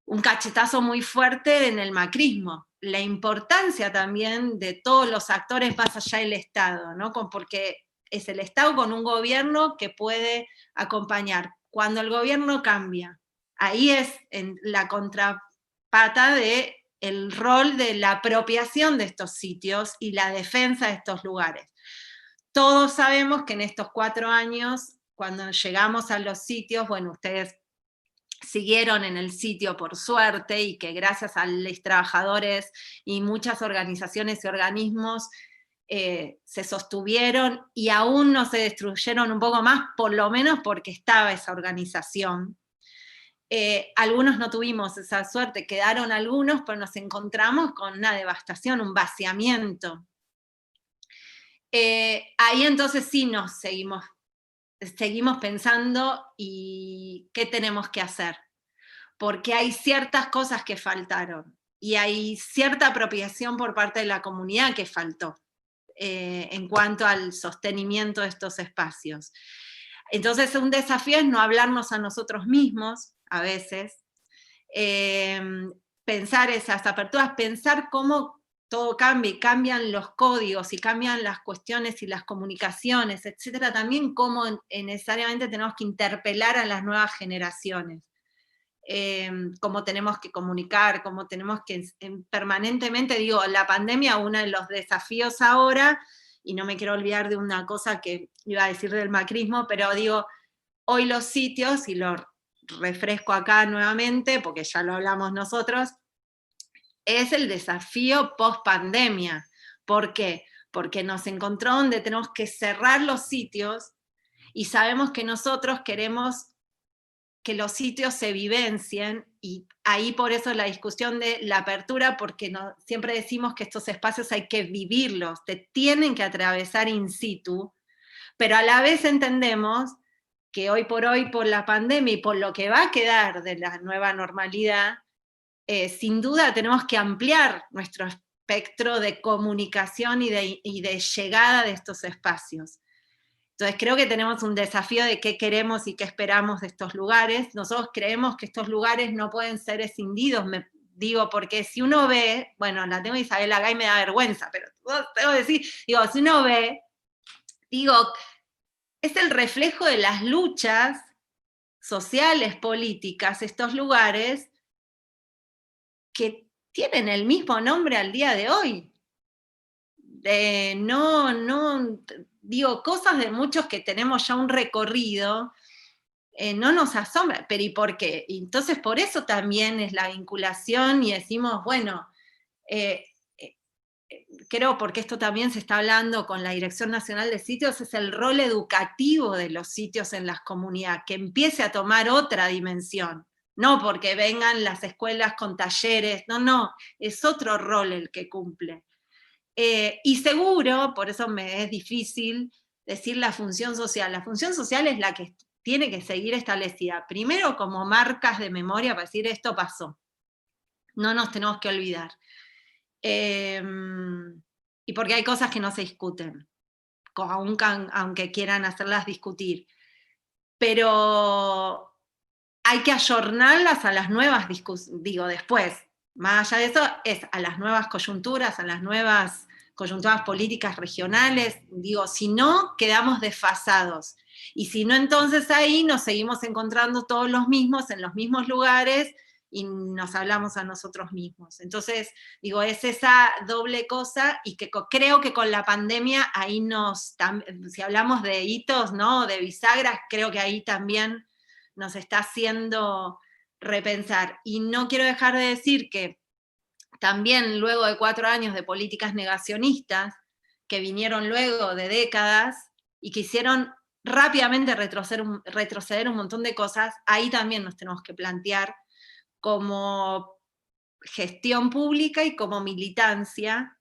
un cachetazo muy fuerte en el macrismo. La importancia también de todos los actores más allá del Estado, ¿no? Porque es el Estado con un gobierno que puede acompañar. Cuando el gobierno cambia, ahí es en la contrapata del rol de la apropiación de estos sitios y la defensa de estos lugares. Todos sabemos que en estos 4 cuando llegamos a los sitios, bueno, ustedes siguieron en el sitio por suerte, y que gracias a los trabajadores y muchas organizaciones y organismos se sostuvieron y aún no se destruyeron un poco más, por lo menos porque estaba esa organización. Algunos no tuvimos esa suerte, quedaron algunos, pero nos encontramos con una devastación, un vaciamiento. Ahí entonces sí nos seguimos pensando y qué tenemos que hacer, porque hay ciertas cosas que faltaron y hay cierta apropiación por parte de la comunidad que faltó en cuanto al sostenimiento de estos espacios. Entonces un desafío es no hablarnos a nosotros mismos a veces, pensar esas aperturas, pensar cómo todo cambia y cambian los códigos y cambian las cuestiones y las comunicaciones, etcétera, también cómo necesariamente tenemos que interpelar a las nuevas generaciones, cómo tenemos que comunicar, cómo tenemos que permanentemente, digo, la pandemia, uno de los desafíos ahora, y no me quiero olvidar de una cosa que iba a decir del macrismo, pero digo, hoy los sitios, y lo refresco acá nuevamente, porque ya lo hablamos nosotros, es el desafío post-pandemia. ¿Por qué? Porque nos encontró donde tenemos que cerrar los sitios y sabemos que nosotros queremos que los sitios se vivencien, y ahí por eso la discusión de la apertura, porque siempre decimos que estos espacios hay que vivirlos, te tienen que atravesar in situ, pero a la vez entendemos que hoy por la pandemia y por lo que va a quedar de la nueva normalidad, sin duda tenemos que ampliar nuestro espectro de comunicación y de llegada de estos espacios. Entonces creo que tenemos un desafío de qué queremos y qué esperamos de estos lugares. Nosotros creemos que estos lugares no pueden ser escindidos, digo, porque si uno ve, bueno, la tengo Isabel acá y me da vergüenza, pero tengo que decir, digo, si uno ve, digo, es el reflejo de las luchas sociales, políticas, estos lugares que tienen el mismo nombre al día de hoy. Digo, cosas de muchos que tenemos ya un recorrido, no nos asombra, pero ¿y por qué? Y entonces por eso también es la vinculación, y decimos, bueno, creo, porque esto también se está hablando con la Dirección Nacional de Sitios, es el rol educativo de los sitios en las comunidades, que empiece a tomar otra dimensión. No porque vengan las escuelas con talleres, no, es otro rol el que cumple. Y seguro, por eso me es difícil decir la función social. La función social es la que tiene que seguir establecida. Primero como marcas de memoria para decir esto pasó. No nos tenemos que olvidar. Y porque hay cosas que no se discuten, aunque quieran hacerlas discutir. Pero hay que ayornarlas a las nuevas después, más allá de eso, es a las nuevas coyunturas, a las nuevas coyunturas políticas regionales, si no, quedamos desfasados. Y si no, entonces ahí nos seguimos encontrando todos los mismos, en los mismos lugares, y nos hablamos a nosotros mismos. Entonces, es esa doble cosa, y que creo que con la pandemia, ahí si hablamos de hitos, ¿no?, de bisagras, creo que ahí también nos está haciendo repensar. Y no quiero dejar de decir que también luego de 4 años de políticas negacionistas, que vinieron luego de décadas, y que hicieron rápidamente retroceder un montón de cosas, ahí también nos tenemos que plantear como gestión pública y como militancia,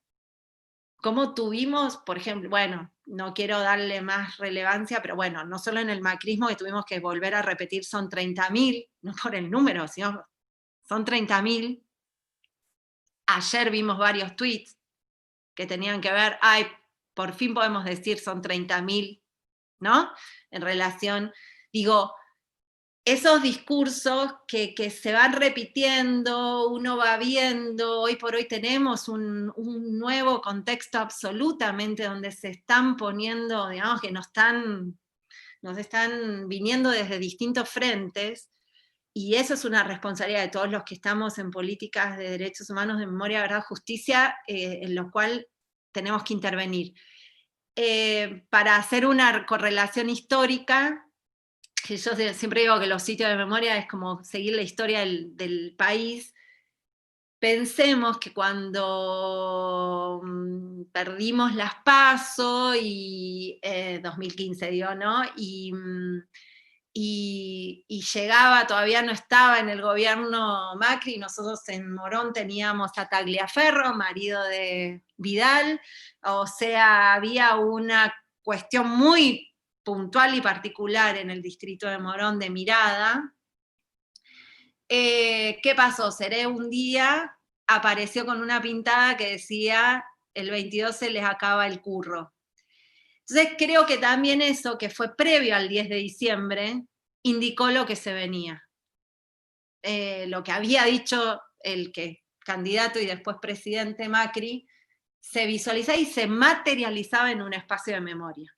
cómo tuvimos, por ejemplo, bueno, no quiero darle más relevancia, pero bueno, no solo en el macrismo, que tuvimos que volver a repetir, son 30.000, no por el número, sino son 30.000. Ayer vimos varios tweets que tenían que ver, por fin podemos decir son 30.000, ¿no? En relación, esos discursos que se van repitiendo, uno va viendo, hoy por hoy tenemos un nuevo contexto absolutamente donde se están poniendo, que nos están viniendo desde distintos frentes, y eso es una responsabilidad de todos los que estamos en políticas de derechos humanos, de memoria, verdad, justicia, en lo cual tenemos que intervenir. Para hacer una correlación histórica, que yo siempre digo que los sitios de memoria es como seguir la historia del país. Pensemos que cuando perdimos las PASO, y 2015 digo, ¿no? Y llegaba, todavía no estaba en el gobierno Macri, nosotros en Morón teníamos a Tagliaferro, marido de Vidal, o sea, había una cuestión muy puntual y particular en el distrito de Morón de mirada. ¿Qué pasó? Seré un día apareció con una pintada que decía el 22 se les acaba el curro. Entonces creo que también eso, que fue previo al 10 de diciembre, indicó lo que se venía. Lo que había dicho el candidato y después presidente Macri, se visualizaba y se materializaba en un espacio de memoria.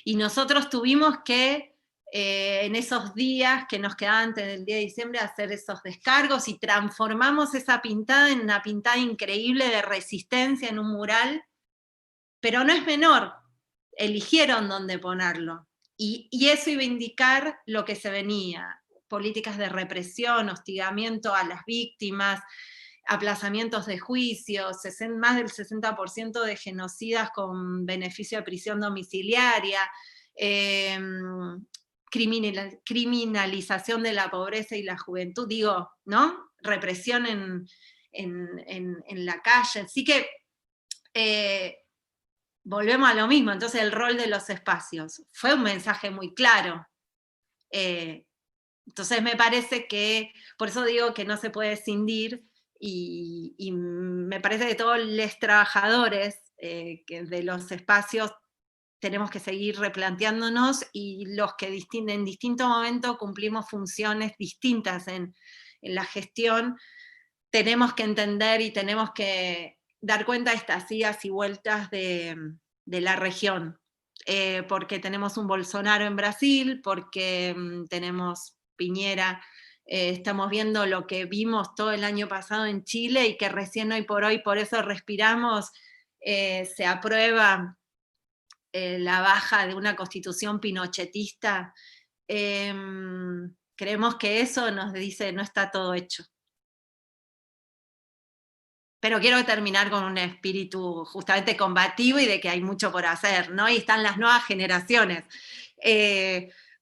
Y nosotros tuvimos que, en esos días que nos quedaban antes del 10 de diciembre, hacer esos descargos, y transformamos esa pintada en una pintada increíble de resistencia en un mural, pero no es menor, eligieron dónde ponerlo, y eso iba a indicar lo que se venía: políticas de represión, hostigamiento a las víctimas, aplazamientos de juicios, más del 60% de genocidas con beneficio de prisión domiciliaria, criminalización de la pobreza y la juventud, digo, ¿no? Represión en la calle. Así que volvemos a lo mismo. Entonces, el rol de los espacios fue un mensaje muy claro. Entonces me parece que, por eso digo que no se puede escindir, y me parece que todos los trabajadores de los espacios tenemos que seguir replanteándonos, y los que en distintos momentos cumplimos funciones distintas en la gestión, tenemos que entender y tenemos que dar cuenta de estas idas y vueltas de la región, porque tenemos un Bolsonaro en Brasil, porque tenemos Piñera, estamos viendo lo que vimos todo el año pasado en Chile, y que recién hoy por hoy, por eso respiramos, se aprueba la baja de una constitución pinochetista. Creemos que eso nos dice no está todo hecho. Pero quiero terminar con un espíritu justamente combativo y de que hay mucho por hacer, ¿no? Y están las nuevas generaciones.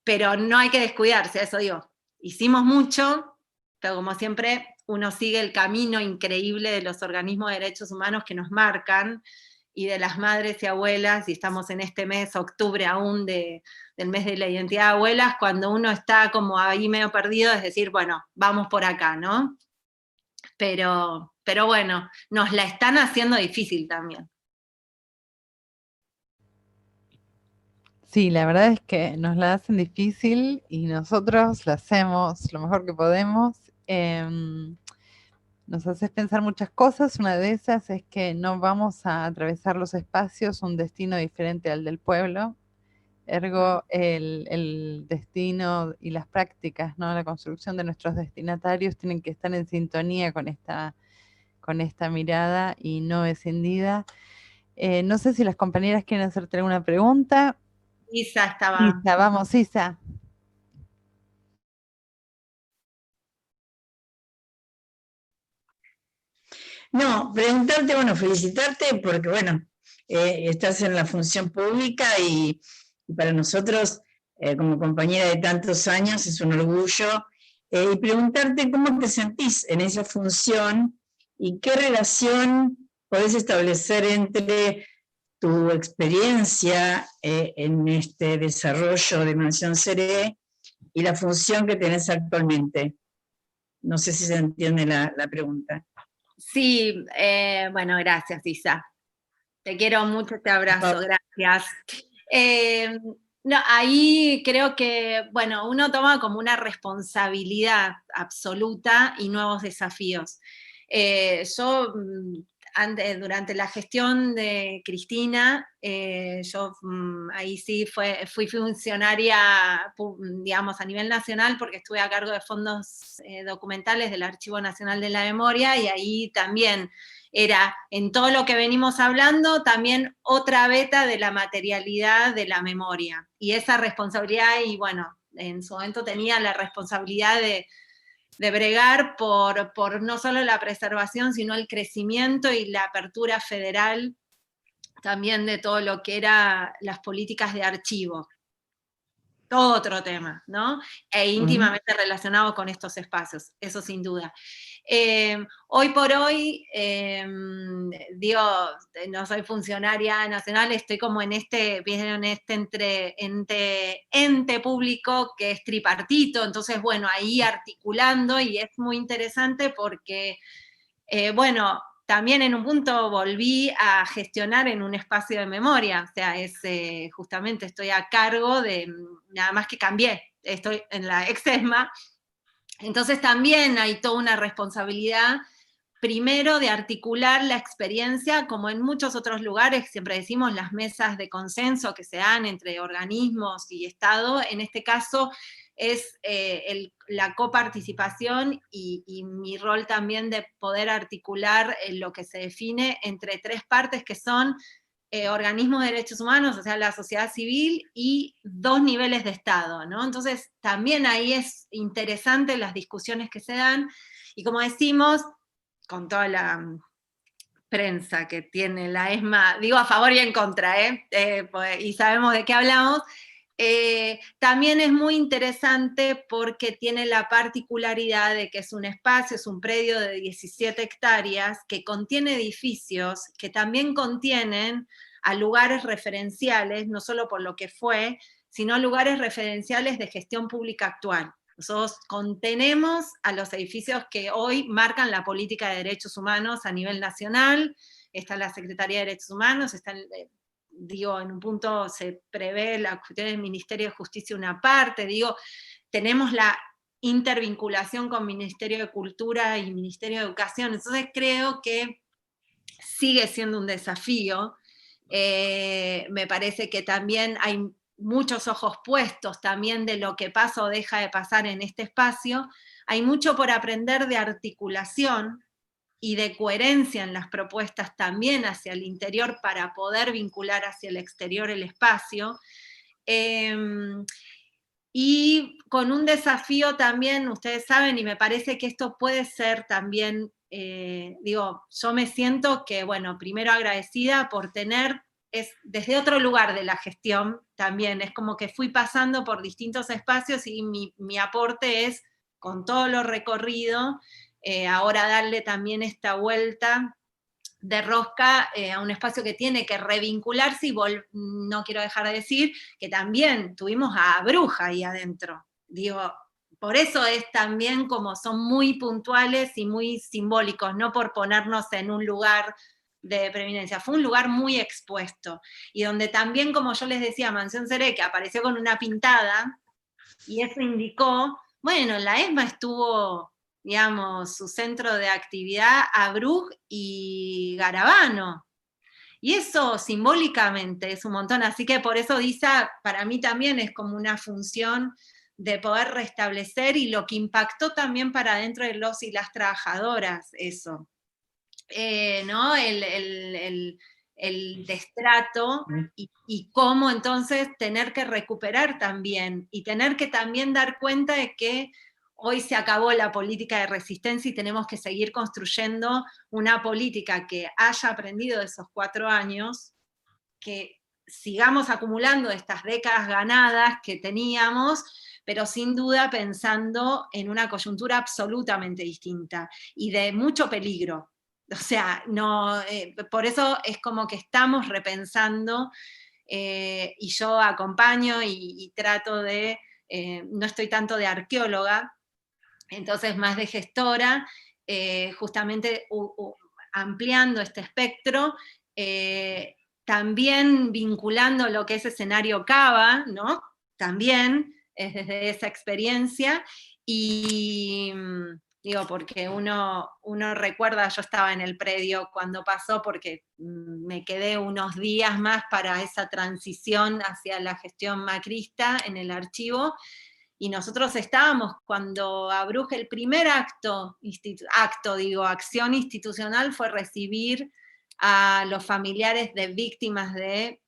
Pero no hay que descuidarse, eso digo. Hicimos mucho, pero como siempre, uno sigue el camino increíble de los organismos de derechos humanos que nos marcan, y de las madres y abuelas, y estamos en este mes, octubre aún, del mes de la identidad de abuelas, cuando uno está como ahí medio perdido, es decir, bueno, vamos por acá, ¿no? Pero bueno, nos la están haciendo difícil también. Sí, la verdad es que nos la hacen difícil y nosotros la hacemos lo mejor que podemos. Nos haces pensar muchas cosas. Una de esas es que no vamos a atravesar los espacios un destino diferente al del pueblo. Ergo, el destino y las prácticas, ¿no? La construcción de nuestros destinatarios tienen que estar en sintonía con esta mirada y no escindida. No sé si las compañeras quieren hacerte alguna pregunta. Isa estaba. Isa, vamos, Isa. No, preguntarte, bueno, felicitarte porque, bueno, estás en la función pública y para nosotros, como compañera de tantos años, es un orgullo. Y preguntarte cómo te sentís en esa función y qué relación podés establecer entre tu experiencia en este desarrollo de Mansión Seré y la función que tenés actualmente. No sé si se entiende la pregunta. Sí, bueno, gracias, Isa. Te quiero mucho, te abrazo, gracias. No, ahí creo que, bueno, uno toma como una responsabilidad absoluta y nuevos desafíos. Yo, durante la gestión de Cristina, yo ahí sí fui funcionaria, digamos, a nivel nacional, porque estuve a cargo de fondos documentales del Archivo Nacional de la Memoria, y ahí también era, en todo lo que venimos hablando, también otra beta de la materialidad de la memoria. Y esa responsabilidad, y bueno, en su momento tenía la responsabilidad de bregar por no solo la preservación, sino el crecimiento y la apertura federal también de todo lo que era las políticas de archivo. Todo otro tema, ¿no? E íntimamente relacionado con estos espacios, eso sin duda. Hoy por hoy, digo, no soy funcionaria nacional, estoy como en este ente público que es tripartito, entonces, bueno, ahí articulando, y es muy interesante porque, bueno, también en un punto volví a gestionar en un espacio de memoria, o sea, justamente estoy a cargo de, nada más que cambié, estoy en la ex-ESMA, entonces también hay toda una responsabilidad, primero de articular la experiencia, como en muchos otros lugares, siempre decimos las mesas de consenso que se dan entre organismos y Estado, en este caso es la coparticipación y mi rol también de poder articular lo que se define entre tres partes que son organismos de derechos humanos, o sea, la sociedad civil, y dos niveles de Estado, ¿no? Entonces, también ahí es interesante las discusiones que se dan, y como decimos, con toda la prensa que tiene la ESMA, digo a favor y en contra, y sabemos de qué hablamos, también es muy interesante porque tiene la particularidad de que es un espacio, es un predio de 17 hectáreas que contiene edificios que también contienen a lugares referenciales, no solo por lo que fue, sino lugares referenciales de gestión pública actual. Nosotros contenemos a los edificios que hoy marcan la política de derechos humanos a nivel nacional, está la Secretaría de Derechos Humanos, está digo, en un punto se prevé la cuestión del Ministerio de Justicia una parte, digo, tenemos la intervinculación con Ministerio de Cultura y Ministerio de Educación, entonces creo que sigue siendo un desafío, me parece que también hay muchos ojos puestos también de lo que pasa o deja de pasar en este espacio, hay mucho por aprender de articulación y de coherencia en las propuestas también hacia el interior para poder vincular hacia el exterior el espacio, y con un desafío también, ustedes saben, y me parece que esto puede ser también, digo, yo me siento que, bueno, primero agradecida por tener, desde otro lugar de la gestión también, es como que fui pasando por distintos espacios y mi aporte es, con todo lo recorrido, ahora darle también esta vuelta de rosca a un espacio que tiene que revincularse, y no quiero dejar de decir que también tuvimos a Bruja ahí adentro. Digo, por eso es también como son muy puntuales y muy simbólicos, no por ponernos en un lugar de preeminencia, fue un lugar muy expuesto, y donde también, como yo les decía, Mansión Seré, que apareció con una pintada, y eso indicó, bueno, la ESMA estuvo, digamos, su centro de actividad Abruj y Garabano. Y eso simbólicamente es un montón, así que por eso DISA para mí también es como una función de poder restablecer, y lo que impactó también para dentro de los y las trabajadoras, eso. ¿No? El destrato y cómo entonces tener que recuperar también, y tener que también dar cuenta de que hoy se acabó la política de resistencia y tenemos que seguir construyendo una política que haya aprendido de esos 4 años, que sigamos acumulando estas décadas ganadas que teníamos, pero sin duda pensando en una coyuntura absolutamente distinta y de mucho peligro. O sea, no, por eso es como que estamos repensando, y yo acompaño y trato de, no estoy tanto de arqueóloga, entonces más de gestora, justamente ampliando este espectro, también vinculando lo que es escenario Cava, ¿no? También es desde esa experiencia, y digo, porque uno recuerda, yo estaba en el predio cuando pasó, porque me quedé unos días más para esa transición hacia la gestión macrista en el archivo, y nosotros estábamos cuando Abruje, el primer acción institucional fue recibir a los familiares de víctimas de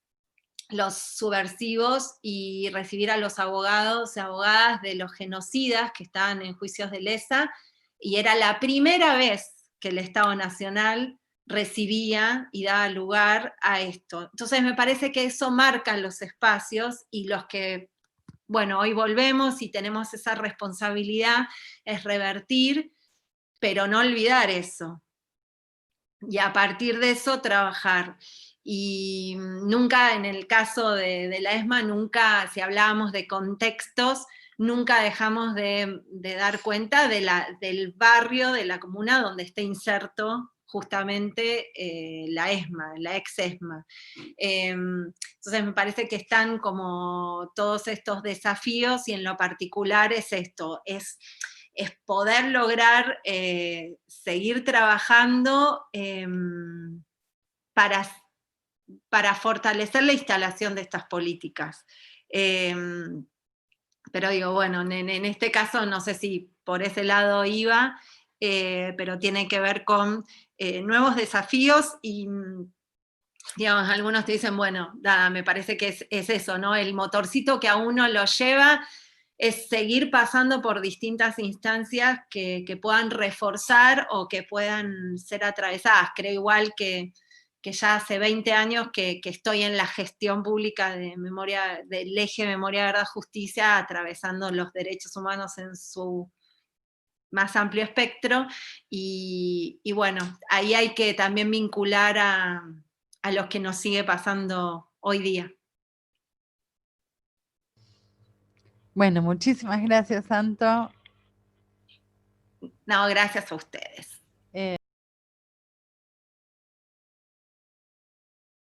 los subversivos y recibir a los abogados y abogadas de los genocidas que estaban en juicios de lesa, y era la primera vez que el Estado Nacional recibía y daba lugar a esto. Entonces me parece que eso marca los espacios, y los que, bueno, hoy volvemos y tenemos esa responsabilidad es revertir, pero no olvidar eso. Y a partir de eso trabajar. Y nunca, en el caso de la ESMA, nunca, si hablábamos de contextos, nunca dejamos de dar cuenta del barrio, de la comuna donde está inserto justamente la ESMA, la ex-ESMA. Entonces me parece que están como todos estos desafíos, y en lo particular es esto, es poder lograr seguir trabajando para fortalecer la instalación de estas políticas. Pero digo, bueno, en este caso no sé si por ese lado iba, pero tiene que ver con nuevos desafíos, y digamos, algunos te dicen, bueno, me parece que es eso, ¿no? El motorcito que a uno lo lleva es seguir pasando por distintas instancias que puedan reforzar o que puedan ser atravesadas. Creo igual que ya hace 20 años que estoy en la gestión pública de memoria, del eje Memoria, Verdad, Justicia, atravesando los derechos humanos en su más amplio espectro, y bueno, ahí hay que también vincular a los que nos sigue pasando hoy día. Bueno, muchísimas gracias, Santo. No, gracias a ustedes.